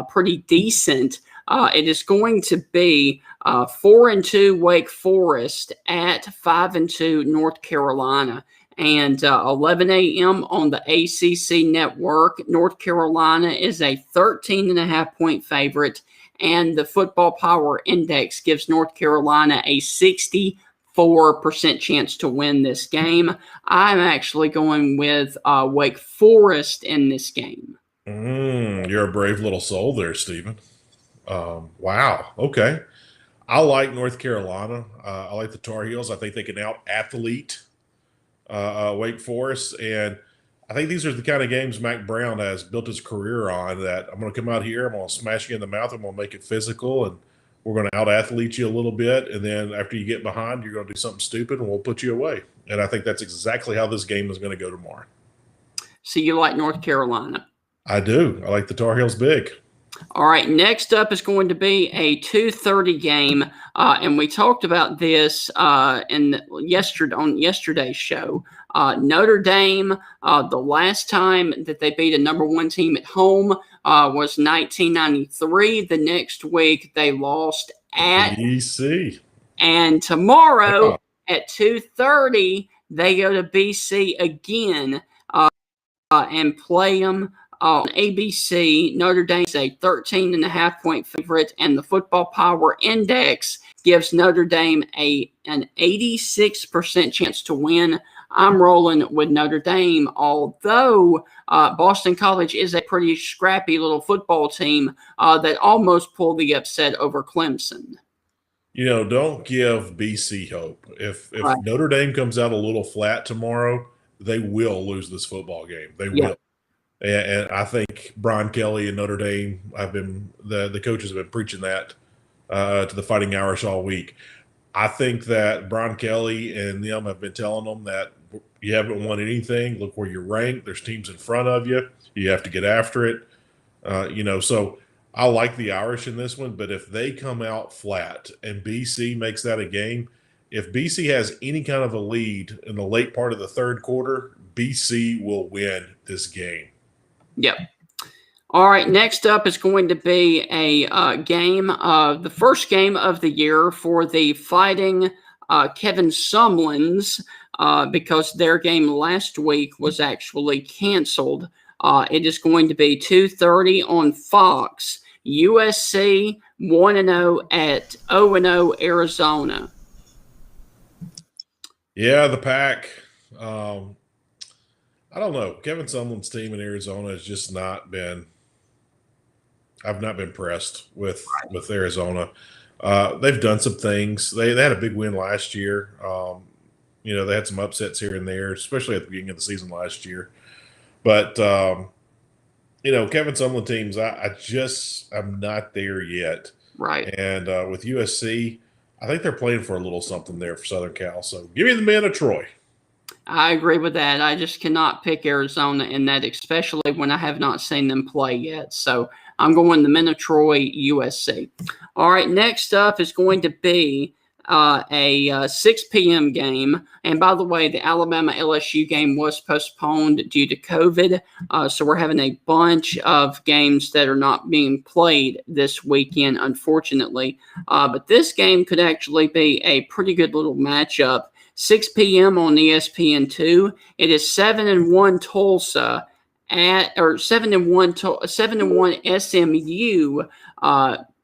pretty decent. It is going to be 4-2 Wake Forest at 5-2 North Carolina. And 11 a.m. on the ACC network. North Carolina is a 13.5-point favorite. And the Football Power Index gives North Carolina a 64% chance to win this game. I'm actually going with Wake Forest in this game. You're a brave little soul there, Stephen. Wow. Okay. I like North Carolina. I like the Tar Heels. I think they can out-athlete Wake Forest. And I think these are the kind of games Mac Brown has built his career on, that I'm going to come out here, I'm going to smash you in the mouth, I'm going to make it physical, and we're going to out-athlete you a little bit. And then after you get behind, you're going to do something stupid, and we'll put you away. And I think that's exactly how this game is going to go tomorrow. So you like North Carolina? I do. I like the Tar Heels big. All right, next up is going to be a 2:30 game, and we talked about this on yesterday's show. Notre Dame, the last time that they beat a number one team at home was 1993. The next week they lost at BC. And tomorrow at 2:30 they go to BC again and play them. On ABC, Notre Dame is a 13.5-point favorite, and the Football Power Index gives Notre Dame an 86% chance to win. I'm rolling with Notre Dame, although Boston College is a pretty scrappy little football team that almost pulled the upset over Clemson. Don't give BC hope. If Right. Notre Dame comes out a little flat tomorrow, they will lose this football game. They Yeah. will. And I think Brian Kelly and Notre Dame, the coaches have been preaching that to the Fighting Irish all week. I think that Brian Kelly and them have been telling them that you haven't won anything. Look where you're ranked. There's teams in front of you. You have to get after it. So I like the Irish in this one. But if they come out flat and BC makes that a game, if BC has any kind of a lead in the late part of the third quarter, BC will win this game. Yep. All right. Next up is going to be a game, the first game of the year for the Fighting Kevin Sumlins, because their game last week was actually canceled. It is going to be 2:30 on Fox. USC 1-0 at 0-0 Arizona. Yeah, the Pack. I don't know. Kevin Sumlin's team in Arizona has just not been – I've not been impressed with Arizona. They've done some things. They had a big win last year. They had some upsets here and there, especially at the beginning of the season last year. But, Kevin Sumlin teams, I'm not there yet. Right. And with USC, I think they're playing for a little something there for Southern Cal. So give me the men of Troy. I agree with that. I just cannot pick Arizona in that, especially when I have not seen them play yet. So I'm going the men of Troy, USC. All right, next up is going to be a 6 p.m. game. And by the way, the Alabama-LSU game was postponed due to COVID. So we're having a bunch of games that are not being played this weekend, unfortunately. But this game could actually be a pretty good little matchup. 6 p.m. on ESPN2. It is 7-1 Tulsa at 7-1 SMU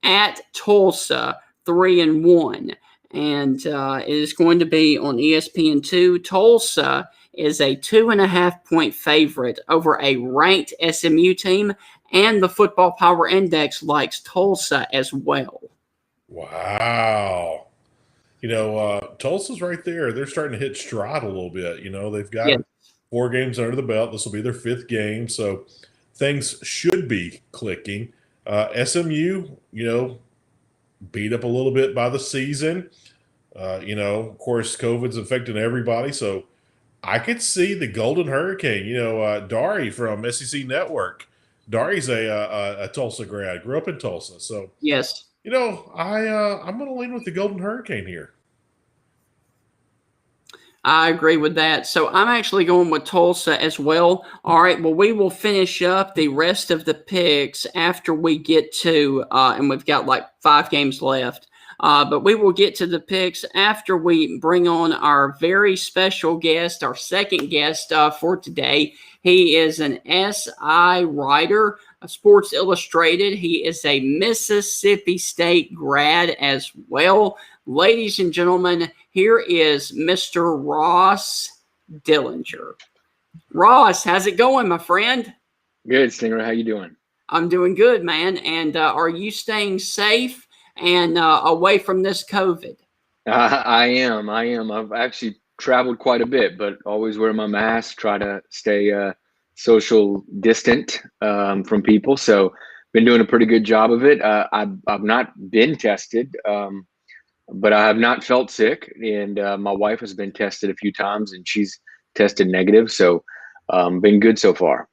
at Tulsa 3-1, and it is going to be on ESPN2. Tulsa is a 2.5-point favorite over a ranked SMU team, and the Football Power Index likes Tulsa as well. Wow. Tulsa's right there. They're starting to hit stride a little bit. They've got 4 games under the belt. This will be their 5th game, so things should be clicking. SMU, beat up a little bit by the season. Of course, COVID's affecting everybody, so I could see the Golden Hurricane. Dari from SEC Network. Dari's a Tulsa grad, grew up in Tulsa. So, Yes. I'm going to lean with the Golden Hurricane here. I agree with that. So I'm actually going with Tulsa as well. All right. Well, we will finish up the rest of the picks after we get to, and we've got like 5 games left. But we will get to the picks after we bring on our very special guest, our second guest for today. He is an SI writer, Sports Illustrated. He is a Mississippi State grad as well. Ladies and gentlemen, here is Mr. Ross Dellenger. Ross, how's it going, my friend? Good, Stingray. How you doing? I'm doing good, man. And are you staying safe and away from this COVID? I am. I've actually traveled quite a bit, but always wear my mask, try to stay social distant from people. So been doing a pretty good job of it. I've not been tested, but I have not felt sick. And my wife has been tested a few times and she's tested negative. So been good so far.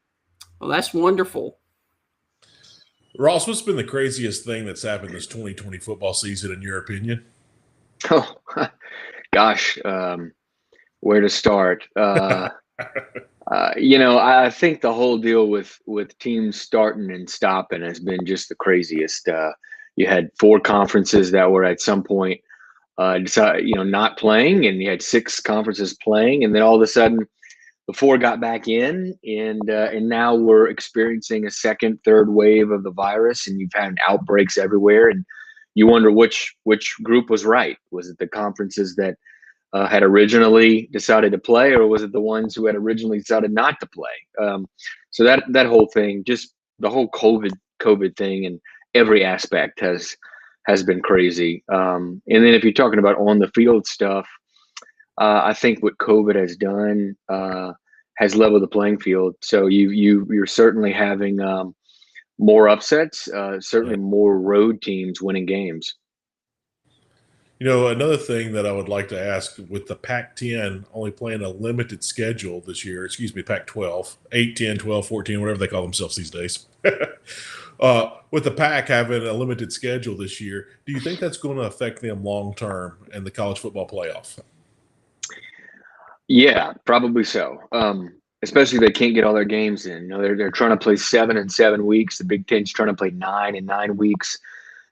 Well, that's wonderful. Ross, what's been the craziest thing that's happened this 2020 football season, in your opinion? Oh, gosh, where to start? I think the whole deal with teams starting and stopping has been just the craziest. You had 4 conferences that were at some point, not playing, and you had 6 conferences playing, and then all of a sudden, the 4 got back in, and now we're experiencing a second, third wave of the virus, and you've had outbreaks everywhere, and you wonder which group was right. Was it the conferences that had originally decided to play, or was it the ones who had originally decided not to play? So that whole thing, just the whole COVID thing, and every aspect has been crazy. And then if you're talking about on the field stuff, I think what COVID has done has leveled the playing field. So you're certainly having more upsets, certainly more road teams winning games. Another thing that I would like to ask, with the Pac-10 only playing a limited schedule this year, Pac-12, 8, 10, 12, 14, whatever they call themselves these days. With the Pac having a limited schedule this year, do you think that's going to affect them long-term in the college football playoff? Yeah, probably so. Especially if they can't get all their games in. They're trying to play 7 in 7 weeks. The Big Ten's trying to play 9 in 9 weeks.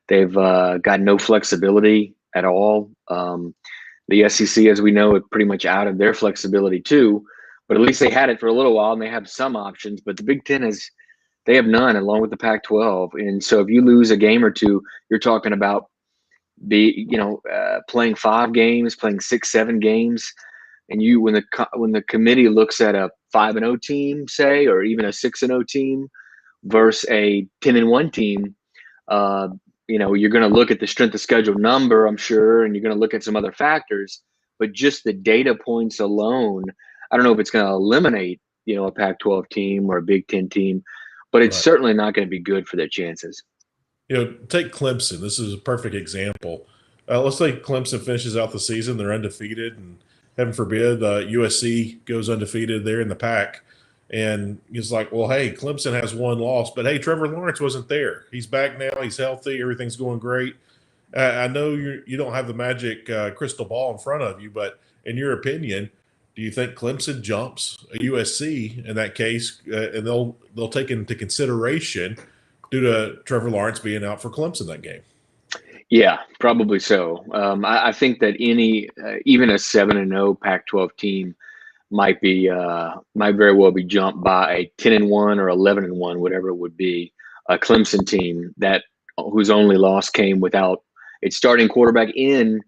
They've got no flexibility at all. The SEC, as we know, is pretty much out of their flexibility too. But at least they had it for a little while, and they have some options. But the Big Ten they have none, along with the Pac-12. And so if you lose a game or two, you're talking about playing 5 games, playing 6, 7 games. And when the committee looks at a 5-0 team, say, or even a 6-0 team versus a 10-1 team, you're going to look at the strength of schedule number, I'm sure, and you're going to look at some other factors. But just the data points alone, I don't know if it's going to eliminate, a Pac-12 team or a Big Ten team, but it's certainly not going to be good for their chances. Take Clemson. This is a perfect example. Let's say Clemson finishes out the season, they're undefeated, and heaven forbid, USC goes undefeated there in the Pac. And it's like, well, hey, Clemson has 1 loss, but hey, Trevor Lawrence wasn't there. He's back now. He's healthy. Everything's going great. I know you don't have the magic crystal ball in front of you, but in your opinion, do you think Clemson jumps a USC in that case, and they'll take into consideration due to Trevor Lawrence being out for Clemson that game? Yeah, probably so. I think that even a 7-0 Pac-12 team might very well be jumped by a 10-1 or 11-1, whatever it would be, a Clemson team whose only loss came without its starting quarterback, in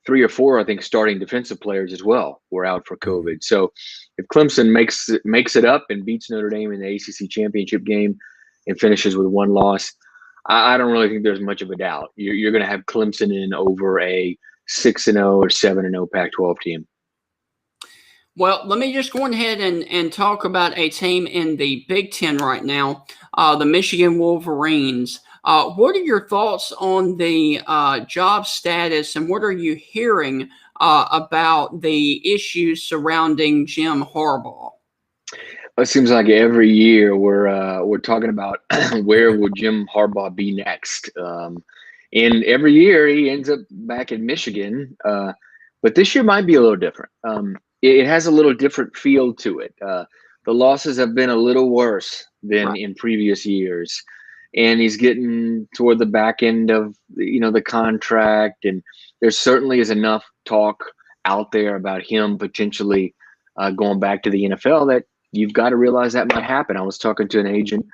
3 or 4, I think, starting defensive players as well were out for COVID. So if Clemson makes it up and beats Notre Dame in the ACC championship game and finishes with 1 loss, I don't really think there's much of a doubt. You're going to have Clemson in over a 6-0 or 7-0 Pac-12 team. Well, let me just go ahead and talk about a team in the Big Ten right now, the Michigan Wolverines. What are your thoughts on the job status, and what are you hearing about the issues surrounding Jim Harbaugh? It seems like every year we're talking about where would Jim Harbaugh be next, and every year he ends up back in Michigan. But this year might be a little different. It has a little different feel to it. The losses have been a little worse than in previous years, and he's getting toward the back end of the contract, and there certainly is enough talk out there about him potentially going back to the NFL that you've got to realize that might happen. I was talking to an agent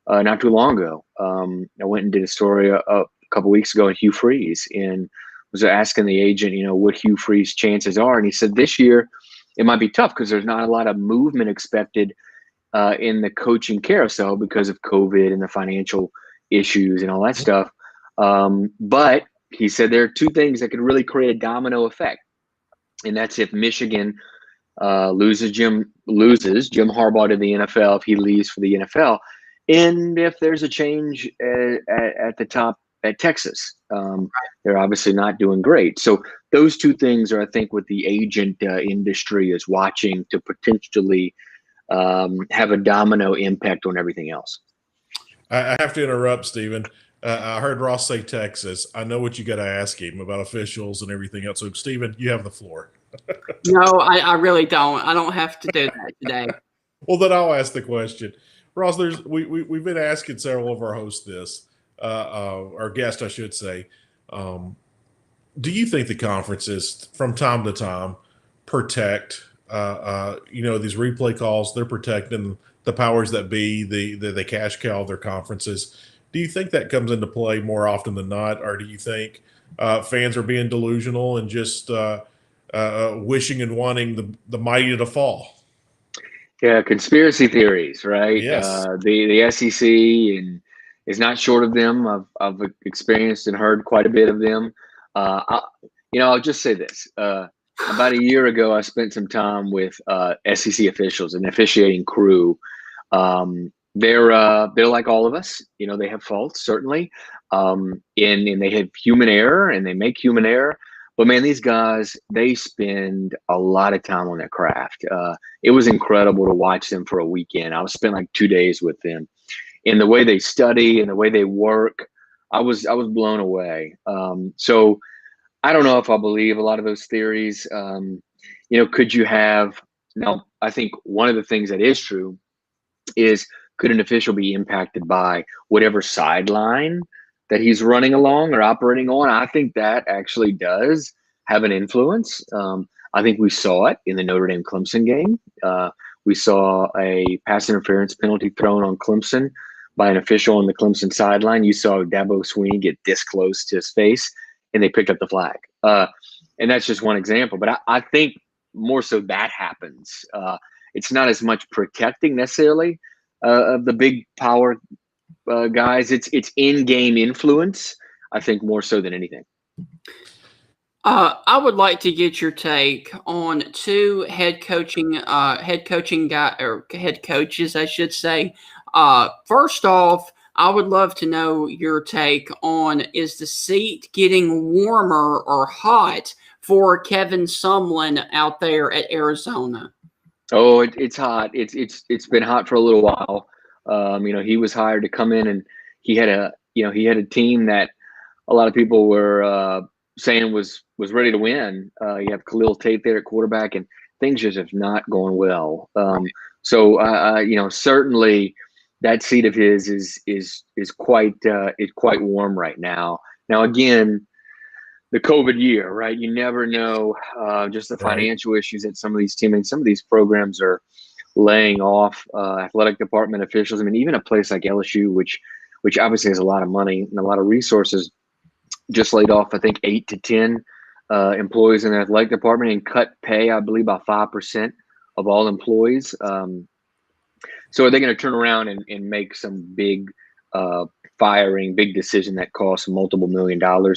not too long ago. I went and did a story a couple weeks ago on Hugh Freeze, and was asking the agent, what Hugh Freeze's chances are, and he said this year it might be tough because there's not a lot of movement expected in the coaching carousel because of COVID and the financial issues and all that stuff. But he said there are two things that could really create a domino effect, and that's if Michigan loses Jim Harbaugh to the NFL, if he leaves for the NFL, and if there's a change at the top at Texas. They're obviously not doing great. So those two things are, I think, what the agent industry is watching to potentially have a domino impact on everything else. I have to interrupt, Stephen. I heard Ross say Texas. I know what you got to ask him about officials and everything else. So, Stephen, you have the floor. No, I really don't. I don't have to do that today. Well, then I'll ask the question. Ross, we've been asking several of our hosts this. Our guest, I should say. Do you think the conferences, from time to time, protect, these replay calls? They're protecting the powers that be, the cash cow of their conferences. Do you think that comes into play more often than not, or do you think fans are being delusional and just wishing and wanting the mighty to fall? Yeah, conspiracy theories, right? Yes. The SEC is not short of them. I've experienced and heard quite a bit of them. I'll just say this. About a year ago, I spent some time with SEC officials and officiating crew. They're like all of us. They have faults, certainly, and they have human error, and they make human error. But man, these guys, they spend a lot of time on their craft. It was incredible to watch them for a weekend. I spent like 2 days with them. In the way they study and the way they work, I was blown away. So I don't know if I believe a lot of those theories. Could you have? No, I think one of the things that is true is, could an official be impacted by whatever sideline that he's running along or operating on? I think that actually does have an influence. I think we saw it in the Notre Dame Clemson game. We saw a pass interference penalty thrown on Clemson by an official on the Clemson sideline. You saw Dabo Swinney get this close to his face, and they picked up the flag. And that's just one example. But I think more so that happens. It's not as much protecting necessarily of the big power guys. It's in-game influence, I think, more so than anything. I would like to get your take on two head coaches, I should say. First off, I would love to know your take on, is the seat getting warmer or hot for Kevin Sumlin out there at Arizona? Oh, it's hot. It's been hot for a little while. He was hired to come in, and he had a team that a lot of people were saying was ready to win. You have Khalil Tate there at quarterback, and things just have not gone well. So certainly that seat of his is quite warm right now. Now again, the COVID year, right? You never know, just the financial issues that some of these teams and some of these programs are laying off athletic department officials. I mean, even a place like LSU, which obviously has a lot of money and a lot of resources, just laid off, I think, 8 to 10 employees in the athletic department and cut pay, I believe, by 5% of all employees. So are they going to turn around and make some big big decision that costs multiple $1 million?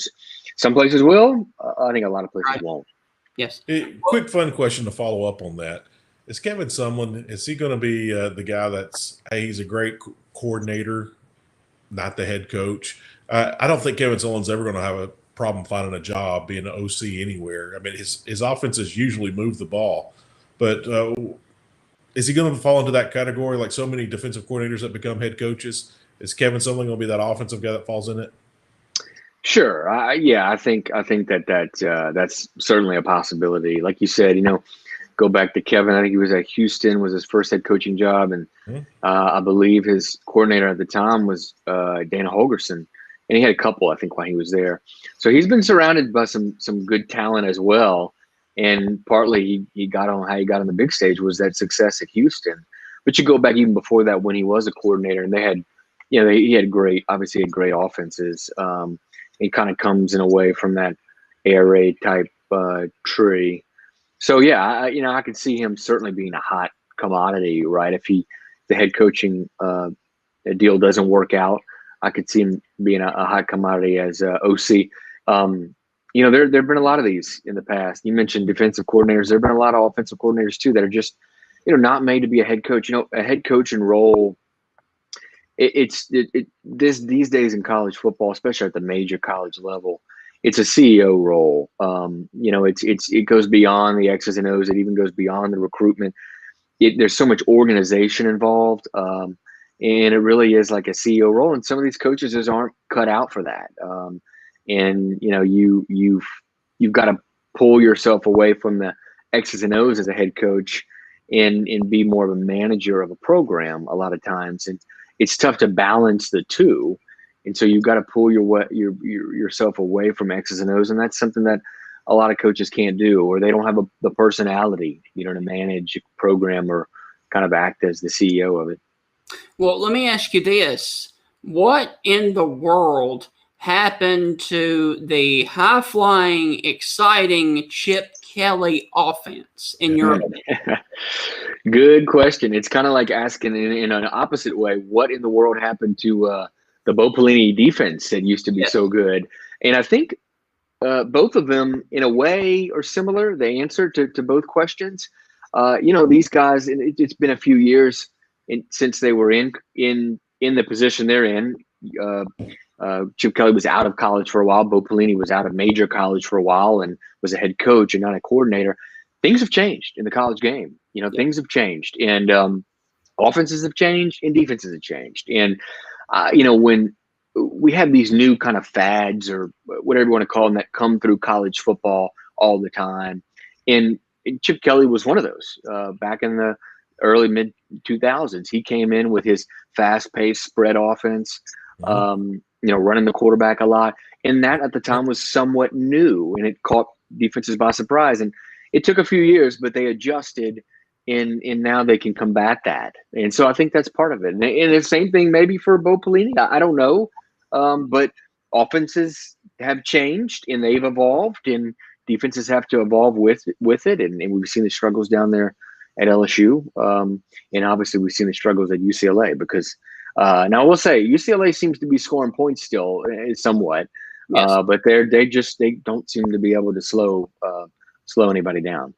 Some places will. I think a lot of places won't. Yes. Quick fun question to follow up on that. Is Kevin Sumlin, is he going to be the guy that's, hey, he's a great coordinator, not the head coach? I don't think Kevin Sumlin's ever going to have problem finding a job being an OC anywhere. I mean, his offenses usually move the ball, but is he going to fall into that category like so many defensive coordinators that become head coaches? Is Kevin Sumlin going to be that offensive guy that falls in it? Sure. I think that's certainly a possibility. Like you said, go back to Kevin. I think he was at Houston, was his first head coaching job, and I believe his coordinator at the time was Dana Holgerson, and he had a couple, I think, while he was there. So he's been surrounded by some good talent as well. And partly he got on how he got on the big stage was that success at Houston. But you go back even before that when he was a coordinator, and they had, he had great offenses. He kind of comes in a way from that air raid type tree. So yeah, I could see him certainly being a hot commodity, right? If the head coaching deal doesn't work out, I could see him being a hot commodity as OC. There've been a lot of these in the past. You mentioned defensive coordinators. There've been a lot of offensive coordinators too that are just, not made to be a head coach. A head coaching role. These days in college football, especially at the major college level, it's a CEO role. It goes beyond the X's and O's. It even goes beyond the recruitment. There's so much organization involved, and it really is like a CEO role. And some of these coaches just aren't cut out for that. You've got to pull yourself away from the X's and O's as a head coach, and be more of a manager of a program a lot of times. And it's tough to balance the two. And so you've got to pull yourself away from X's and O's. And that's something that a lot of coaches can't do, or they don't have the personality, to manage a program or kind of act as the CEO of it. Well, let me ask you this. What in the world happened to the high-flying, exciting Chip Kelly offense in your opinion? Good question. It's kind of like asking in an opposite way, what in the world happened to the Bo Pelini defense that used to be so good? And I think both of them, in a way, are similar. They answer to both questions. These guys, and it's been a few years since they were in the position they're in. Chip Kelly was out of college for a while. Bo Pelini was out of major college for a while and was a head coach and not a coordinator. Things have changed in the college game. Things have changed, and offenses have changed and defenses have changed. And when we have these new kind of fads or whatever you want to call them that come through college football all the time, and Chip Kelly was one of those back in the early mid 2000s. He came in with his fast-paced spread offense. Running the quarterback a lot. And that at the time was somewhat new, and it caught defenses by surprise. And it took a few years, but they adjusted, and now they can combat that. And so I think that's part of it. And the same thing maybe for Bo Pelini. I don't know. But offenses have changed, and they've evolved, and defenses have to evolve with it. And we've seen the struggles down there at LSU. And obviously we've seen the struggles at UCLA because now I will say UCLA seems to be scoring points still somewhat, but they don't seem to be able to slow anybody down.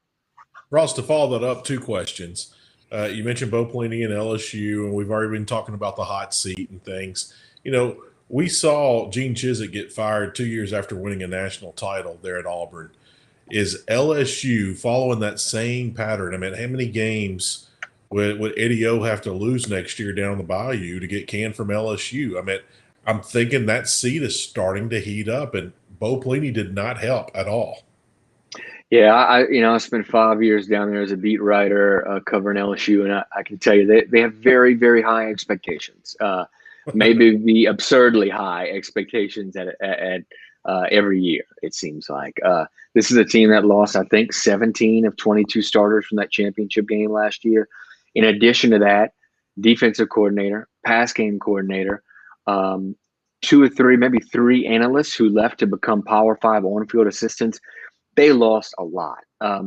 Ross, to follow that up, two questions. You mentioned Bo Pelini and LSU, and we've already been talking about the hot seat and things. We saw Gene Chizik get fired 2 years after winning a national title there at Auburn. Is LSU following that same pattern? I mean, how many games would Eddie O have to lose next year down the bayou to get canned from LSU? I mean, I'm thinking that seat is starting to heat up, and Bo Pelini did not help at all. Yeah, I spent 5 years down there as a beat writer covering LSU, and I can tell you they have very, very high expectations. Maybe the absurdly high expectations at every year, it seems like. This is a team that lost, I think, 17 of 22 starters from that championship game last year. In addition to that, defensive coordinator, pass game coordinator, 2 or 3, maybe 3 analysts who left to become Power 5 on-field assistants. They lost a lot,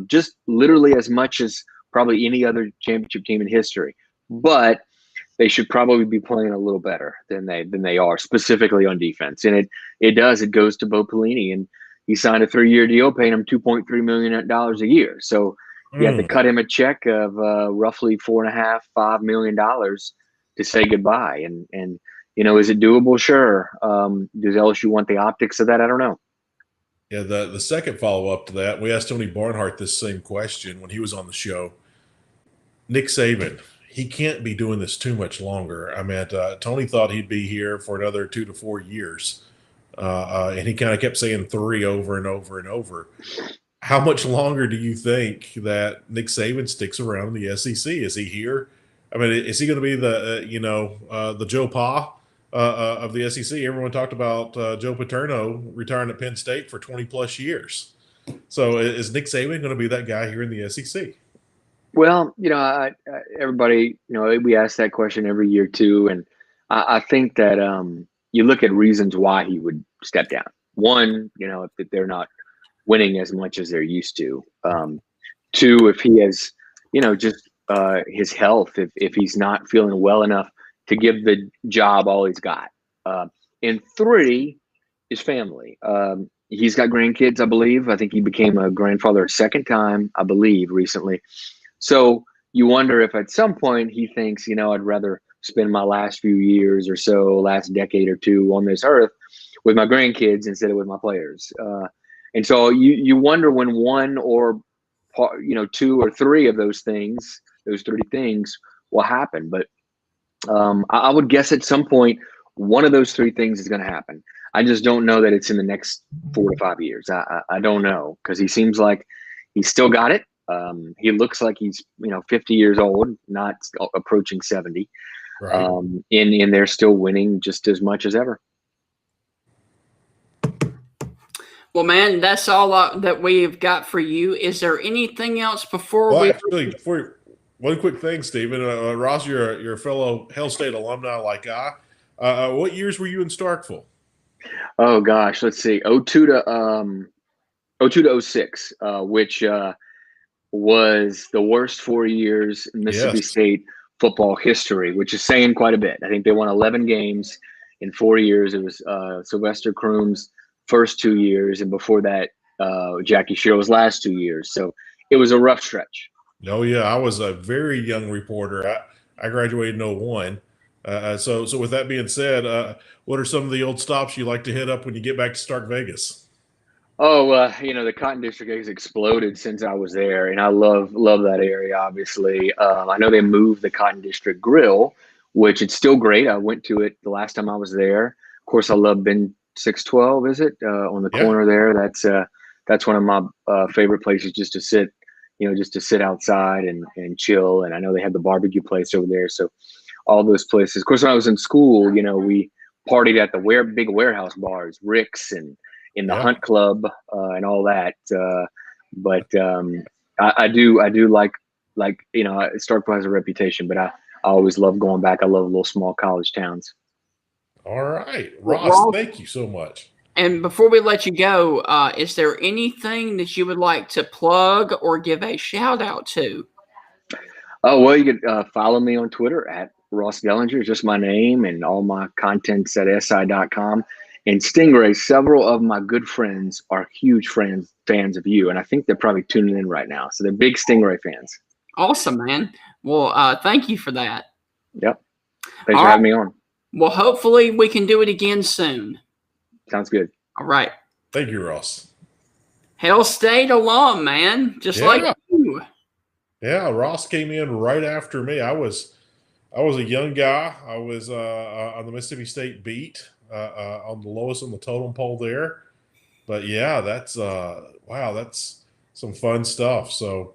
just literally as much as probably any other championship team in history. But they should probably be playing a little better than they are, specifically on defense. And it goes to Bo Pelini, and he signed a 3-year deal, paying him $2.3 million a year. So you have to cut him a check of roughly $4.5–5 million to say goodbye. And is it doable? Sure. Does LSU want the optics of that? I don't know. Yeah, the second follow up to that, we asked Tony Barnhart this same question when he was on the show. Nick Saban, he can't be doing this too much longer. I mean, Tony thought he'd be here for another 2 to 4 years, and he kind of kept saying 3 over and over and over. How much longer do you think that Nick Saban sticks around in the SEC? Is he here? I mean, is he going to be the Joe Pa of the SEC? Everyone talked about Joe Paterno retiring at Penn State for 20 plus years. So is Nick Saban going to be that guy here in the SEC? Well, everybody, we ask that question every year too, and I think that you look at reasons why he would step down. One, if they're not winning as much as they're used to. Two, if he has, just his health, if he's not feeling well enough to give the job all he's got. And 3, his family. He's got grandkids, I believe. I think he became a grandfather a second time, I believe, recently. So you wonder if at some point he thinks, I'd rather spend my last few years or so, last decade or 2 on this earth with my grandkids instead of with my players. And so you wonder when 1 or 2 or 3 of those 3 things will happen. But I would guess at some point one of those 3 things is going to happen. I just don't know that it's in the next 4 to 5 years. I don't know, because he seems like he's still got it. He looks like he's 50 years old, not approaching 70. Right. And they're still winning just as much as ever. Well, man, that's all that we've got for you. Is there anything else before one quick thing, Stephen. Ross, you're a fellow Hell State alumni like I. What years were you in Starkville? Oh gosh, let's see, 02 to 06, which was the worst 4 years in Mississippi State football history, which is saying quite a bit. I think they won 11 games in 4 years. It was Sylvester Croom's first 2 years, and before that, Jackie Sherrill's last 2 years. So it was a rough stretch. Oh yeah, I was a very young reporter. I graduated in 01. So with that being said, what are some of the old stops you like to hit up when you get back to Stark Vegas? Oh, the Cotton District has exploded since I was there, and I love that area. Obviously, I know they moved the Cotton District Grill, which it's still great. I went to it the last time I was there. Of course, I love Ben 612. Is it on the corner there? That's one of my favorite places just to sit outside and chill. And I know they have the barbecue place over there. So all those places. Of course, when I was in school, we partied at the big warehouse bars, Rick's and in the Hunt Club and all that. But I do like Starkville has a reputation, but I always love going back. I love little small college towns. All right, Ross, thank you so much. And before we let you go, is there anything that you would like to plug or give a shout out to? Oh, well, you can follow me on Twitter at Ross Dellenger, just my name, and all my content's at si.com. And Stingray, several of my good friends are huge fans of you, and I think they're probably tuning in right now. So they're big Stingray fans. Awesome, man. Well, thank you for that. Yep. Thanks for having me on. Well, hopefully we can do it again soon. Sounds good. All right. Thank you, Ross. Hell State alum, man. Just like you. Yeah, Ross came in right after me. I was a young guy. I was on the Mississippi State beat, on the lowest on the totem pole there. But yeah, that's that's some fun stuff. So,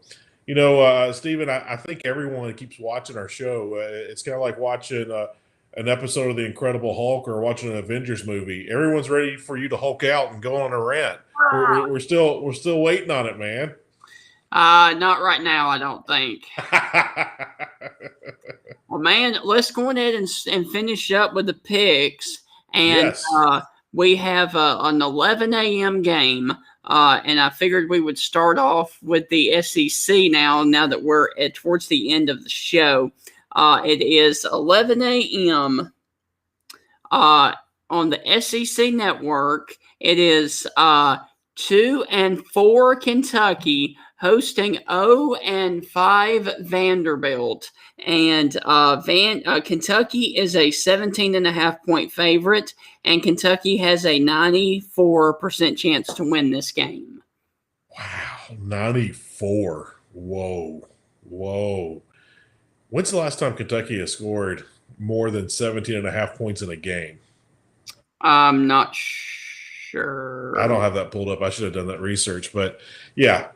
Stephen, I think everyone that keeps watching our show, it's kind of like watching an episode of The Incredible Hulk or watching an Avengers movie. Everyone's ready for you to Hulk out and go on a rant. We're still waiting on it, man. Not right now, I don't think. Well, man, let's go ahead and finish up with the picks. And we have an 11 a.m. game. And I figured we would start off with the SEC now that we're towards the end of the show. It is 11 a.m. On the SEC network. It is 2-4 Kentucky hosting 0-5 Vanderbilt. And Kentucky is a 17.5-point favorite, and Kentucky has a 94% chance to win this game. Wow, 94. Whoa. When's the last time Kentucky has scored more than 17.5 points in a game? I'm not sure. I don't have that pulled up. I should have done that research. But, yeah.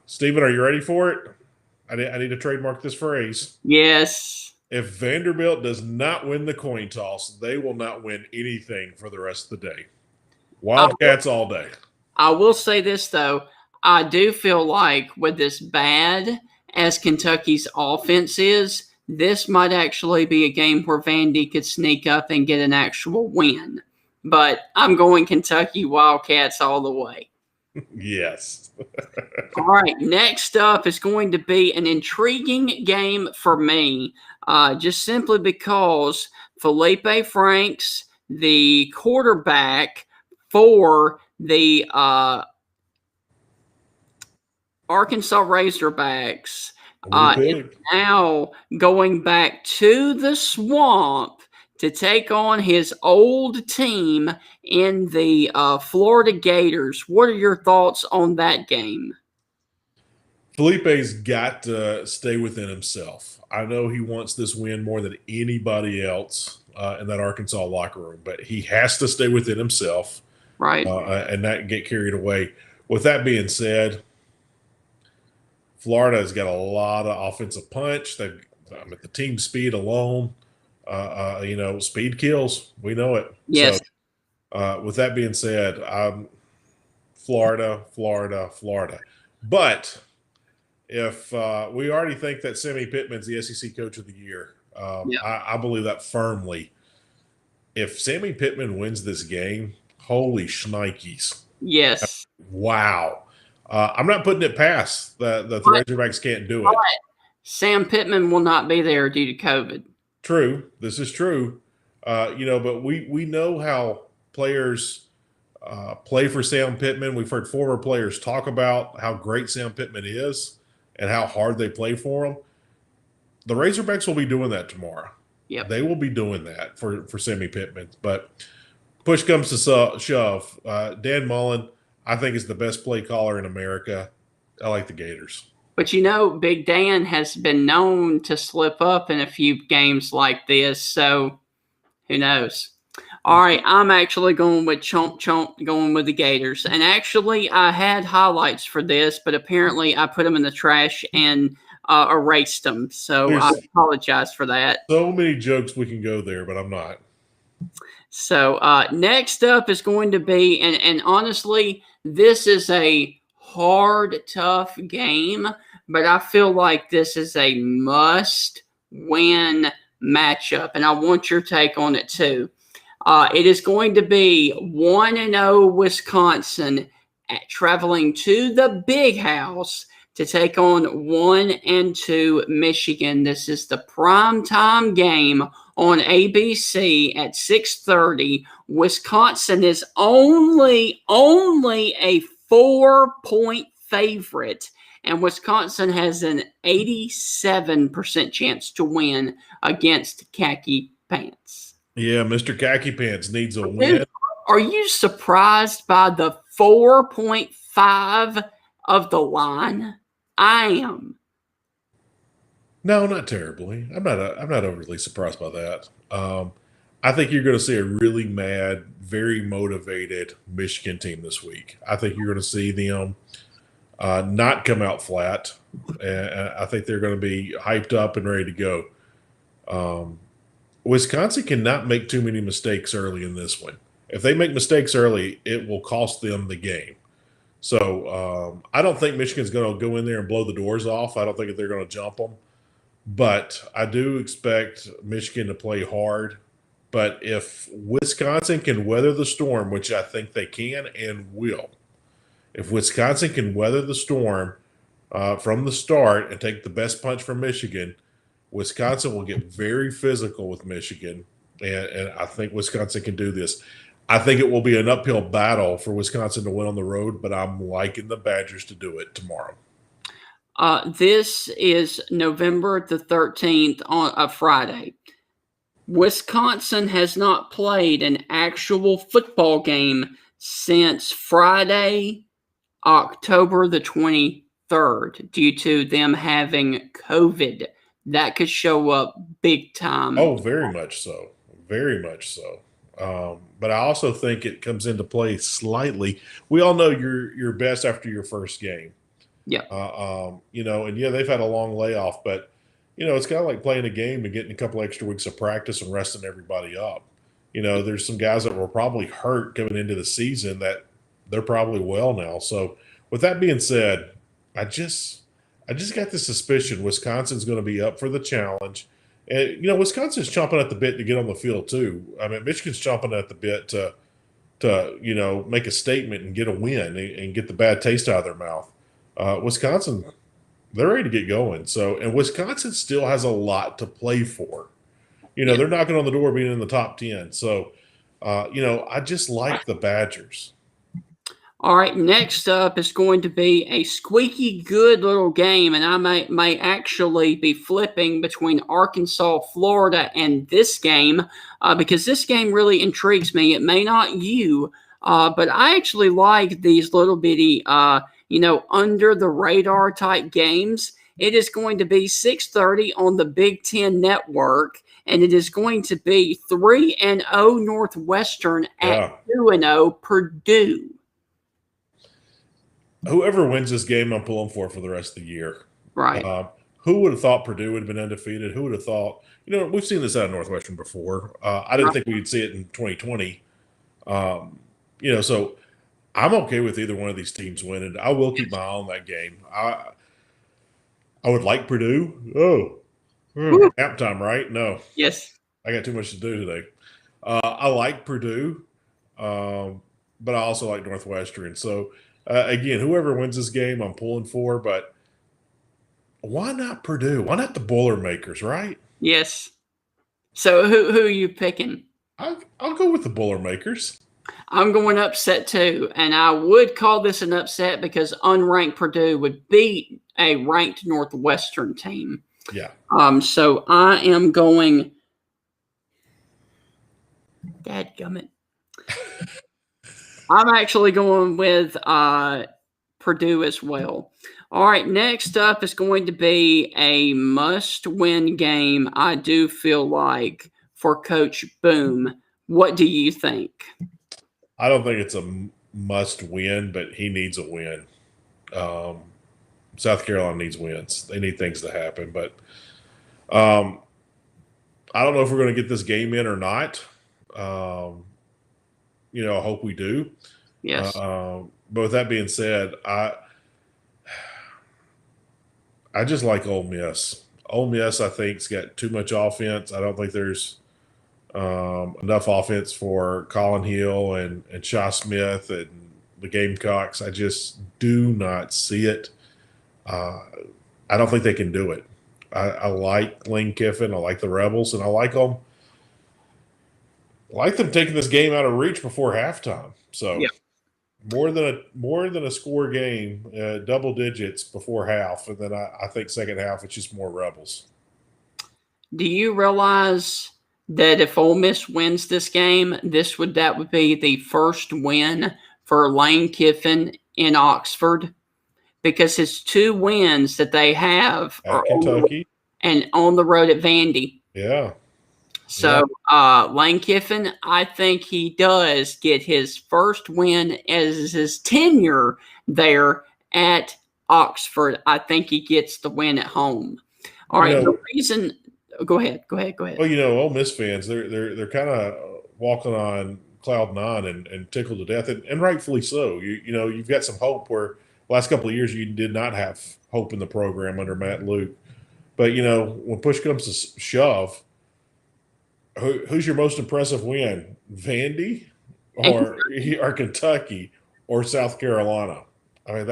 Stephen, are you ready for it? I need to trademark this phrase. Yes. If Vanderbilt does not win the coin toss, they will not win anything for the rest of the day. Wildcats all day. I will say this, though. I do feel like with as bad as Kentucky's offense is, this might actually be a game where Vandy could sneak up and get an actual win. But I'm going Kentucky Wildcats all the way. Yes. All right, next up is going to be an intriguing game for me, just simply because Felipe Franks, the quarterback for the Arkansas Razorbacks, is now going back to the Swamp to take on his old team in the Florida Gators. What are your thoughts on that game? Felipe's got to stay within himself. I know he wants this win more than anybody else in that Arkansas locker room, but he has to stay within himself, right, and not get carried away. With that being said, Florida has got a lot of offensive punch. They've the team speed alone. Speed kills. We know it. Yes. So, with that being said, Florida. But if we already think that Sammy Pittman's the SEC Coach of the Year, I believe that firmly. If Sammy Pittman wins this game, holy shnikes. Yes. Wow. I'm not putting it past the Razorbacks can't do it. Sam Pittman will not be there due to COVID. True. This is true. But we know how players play for Sam Pittman. We've heard former players talk about how great Sam Pittman is and how hard they play for him. The Razorbacks will be doing that tomorrow. Yep. They will be doing that for Sammy Pittman. But push comes to shove. Dan Mullen, I think, is the best play caller in America. I like the Gators. But Big Dan has been known to slip up in a few games like this, so who knows? All right, I'm actually going with going with the Gators. And actually, I had highlights for this, but apparently I put them in the trash and erased them. So I apologize for that. So many jokes we can go there, but I'm not. So next up is going to be, and honestly, this is a hard, tough game, but I feel like this is a must-win matchup, and I want your take on it too. It is going to be 1-0 Wisconsin traveling to the Big House to take on 1-2 Michigan. This is the primetime game on ABC at 6:30. Wisconsin is only a 4-point favorite, and Wisconsin has an 87% chance to win against Khaki Pants. Yeah, Mr. Khaki Pants needs a win. Are you surprised by the 4.5 of the line? I am. No, not terribly. I'm not overly surprised by that. I think you're going to see a really mad, very motivated Michigan team this week. I think you're going to see them not come out flat, and I think they're going to be hyped up and ready to go. Wisconsin cannot make too many mistakes early in this one. If they make mistakes early, it will cost them the game. So I don't think Michigan's going to go in there and blow the doors off. I don't think they're going to jump them. But I do expect Michigan to play hard. But if Wisconsin can weather the storm, which I think they can and will, if Wisconsin can weather the storm from the start and take the best punch from Michigan, Wisconsin will get very physical with Michigan, and I think Wisconsin can do this. I think it will be an uphill battle for Wisconsin to win on the road, but I'm liking the Badgers to do it tomorrow. This is November the 13th on a Friday. Wisconsin has not played an actual football game since Friday, October the 23rd, due to them having COVID. That could show up big time. Oh, very much so. Very much so. But I also think it comes into play slightly. We all know you're best after your first game. Yeah. And they've had a long layoff, but it's kind of like playing a game and getting a couple extra weeks of practice and resting everybody up. There's some guys that were probably hurt coming into the season that they're probably well now. So with that being said, I just got the suspicion Wisconsin's going to be up for the challenge. And, Wisconsin's chomping at the bit to get on the field too. I mean, Michigan's chomping at the bit to make a statement and get a win and get the bad taste out of their mouth. Wisconsin, they're ready to get going. So, and Wisconsin still has a lot to play for. They're knocking on the door being in the top 10. So, I just like the Badgers. All right, next up is going to be a squeaky good little game, and I may actually be flipping between Arkansas, Florida, and this game because this game really intrigues me. It may not you, but I actually like these little bitty, under the radar type games. It is going to be 6:30 on the Big Ten Network, and it is going to be 3-0 Northwestern at 2-0 Purdue. Whoever wins this game, I'm pulling for the rest of the year. Right. Who would have thought Purdue would have been undefeated? Who would have thought? We've seen this out of Northwestern before. I didn't think we'd see it in 2020. So I'm okay with either one of these teams winning. I will keep my eye on that game. I would like Purdue. Nap time, right? No. Yes. I got too much to do today. I like Purdue, but I also like Northwestern. So, again, whoever wins this game, I'm pulling for. But why not Purdue? Why not the Boilermakers, right? Yes. So who are you picking? I'll go with the Boilermakers. I'm going upset too, and I would call this an upset because unranked Purdue would beat a ranked Northwestern team. Yeah. So I am going. Dadgummit. I'm actually going with Purdue as well. All right, next up is going to be a must-win game, I do feel like, for Coach Boom. What do you think? I don't think it's a must-win, but he needs a win. South Carolina needs wins. They need things to happen. But I don't know if we're going to get this game in or not. I hope we do. Yes. But with that being said, I just like Ole Miss. Ole Miss, I think, has got too much offense. I don't think there's enough offense for Colin Hill and Shaw Smith and the Gamecocks. I just do not see it. I don't think they can do it. I like Lane Kiffin. I like the Rebels, and I like them. I like them taking this game out of reach before halftime. So more than a score game, double digits before half, and then I think second half it's just more Rebels. Do you realize that if Ole Miss wins this game, that would be the first win for Lane Kiffin in Oxford? Because his 2 wins that they have at Kentucky and on the road at Vandy. Yeah. So Lane Kiffin, I think he does get his first win as his tenure there at Oxford. I think he gets the win at home. All right. The reason – go ahead. Well, Ole Miss fans, they're kind of walking on cloud 9 and tickled to death, and rightfully so. You've got some hope where the last couple of years you did not have hope in the program under Matt Luke. But, when push comes to shove – who's your most impressive win? Vandy or Kentucky or South Carolina? I mean,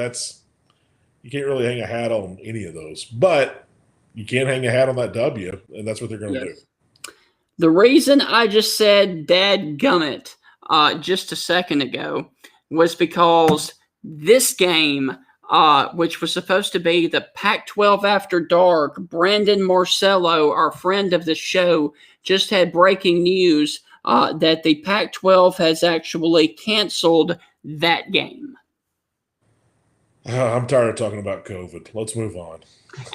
you can't really hang a hat on any of those, but you can hang a hat on that W, and that's what they're going to do. The reason I just said dadgummit just a second ago was because this game which was supposed to be the Pac-12 After Dark. Brandon Marcello, our friend of the show, just had breaking news that the Pac-12 has actually canceled that game. I'm tired of talking about COVID. Let's move on.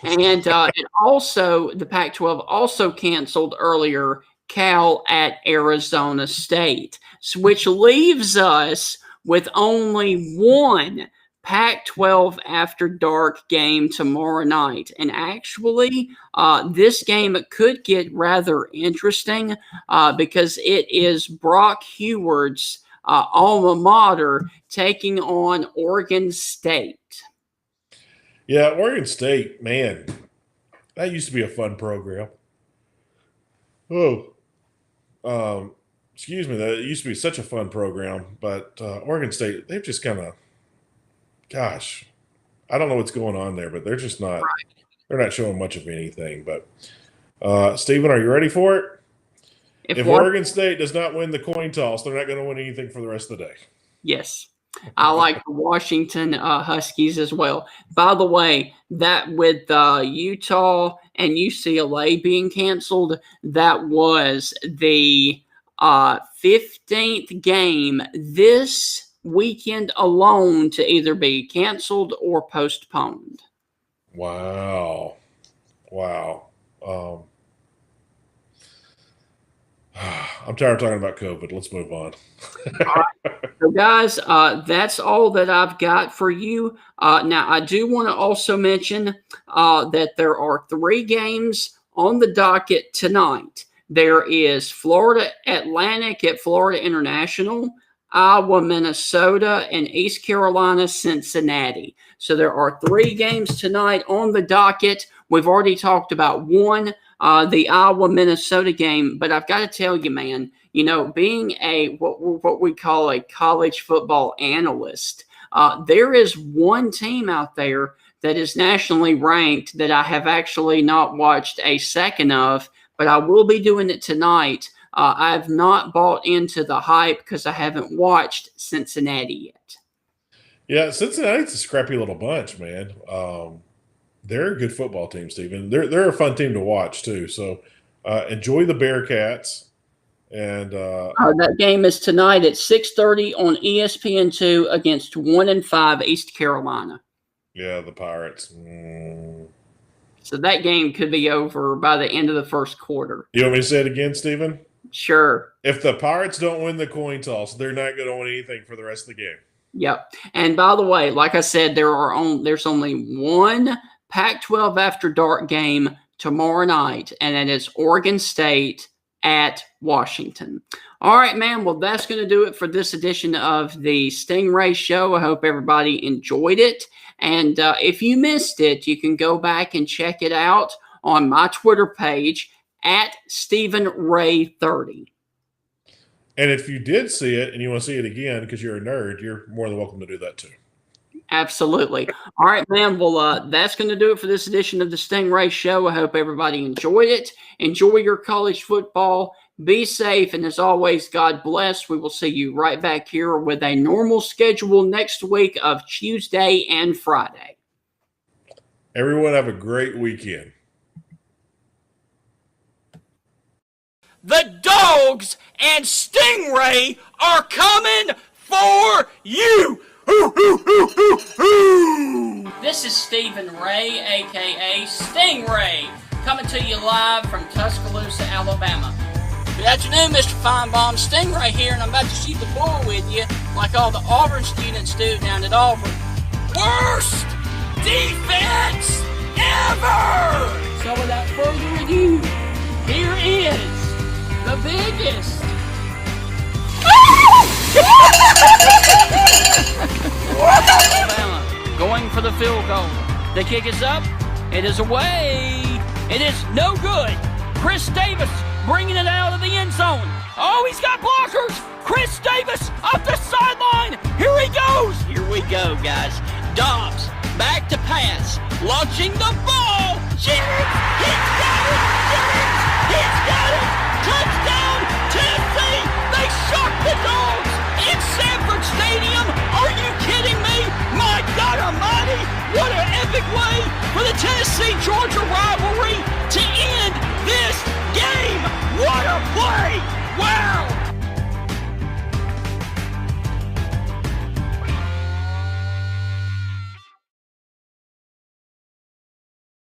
And the Pac-12 also canceled earlier Cal at Arizona State, which leaves us with only one Pac-12 After Dark game tomorrow night. And actually, this game could get rather interesting because it is Brock Huard's alma mater taking on Oregon State. Yeah, Oregon State, man, that used to be a fun program. Excuse me, that used to be such a fun program, but Oregon State, they've just kind of, gosh, I don't know what's going on there, but they're just not, they're not showing much of anything. But Stephen, are you ready for it? If Oregon State does not win the coin toss, they're not going to win anything for the rest of the day. Yes. I like the Washington Huskies as well. By the way, that with Utah and UCLA being canceled, that was the 15th game this weekend alone to either be canceled or postponed. Wow. I'm tired of talking about COVID. Let's move on. All right. So, guys, that's all that I've got for you. Now, I do want to also mention that there are 3 games on the docket tonight. There is Florida Atlantic at Florida International, Iowa, Minnesota, and East Carolina, Cincinnati. So there are 3 games tonight on the docket. We've already talked about one, the Iowa-Minnesota game, but I've got to tell you, man, you know, being a what we call a college football analyst, there is one team out there that is nationally ranked that I have actually not watched a second of, but I will be doing it tonight. I have not bought into the hype because I haven't watched Cincinnati yet. Yeah, Cincinnati's a scrappy little bunch, man. They're a good football team, Stephen. They're a fun team to watch too. So enjoy the Bearcats. And that game is tonight at 6:30 on ESPN2 against 1-5 East Carolina. Yeah, the Pirates. So that game could be over by the end of the first quarter. You want me to say it again, Stephen? Sure. If the Pirates don't win the coin toss, they're not going to win anything for the rest of the game. Yep. And by the way, like I said, there's only one Pac-12 After Dark game tomorrow night, and that is Oregon State at Washington. All right, man. Well, that's going to do it for this edition of the Stingray Show. I hope everybody enjoyed it. And if you missed it, you can go back and check it out on my Twitter page at StephenRay30. And if you did see it and you want to see it again because you're a nerd, you're more than welcome to do that too. Absolutely. All right, man. Well, that's going to do it for this edition of the Stingray Show. I hope everybody enjoyed it. Enjoy your college football. Be safe. And as always, God bless. We will see you right back here with a normal schedule next week of Tuesday and Friday. Everyone have a great weekend. The Dogs and Stingray are coming for you. This is Stephen Ray, a.k.a. Stingray, coming to you live from Tuscaloosa, Alabama. Good afternoon, Mr. Feinbaum. Stingray here, and I'm about to shoot the bull with you like all the Auburn students do down at Auburn. Worst defense ever! So without further ado, here is the biggest Alabama going for the field goal. The kick is up. It is away. It is no good. Chris Davis bringing it out of the end zone. Oh, he's got blockers. Chris Davis up the sideline. Here he goes. Here we go, guys. Dobbs back to pass. Launching the ball. Jennings. He's got it. Jennings. He's got it. Touchdown, Tennessee. They shocked the Dogs in Sanford Stadium. Are you kidding me? My God almighty. epic way for the Tennessee-Georgia rivalry to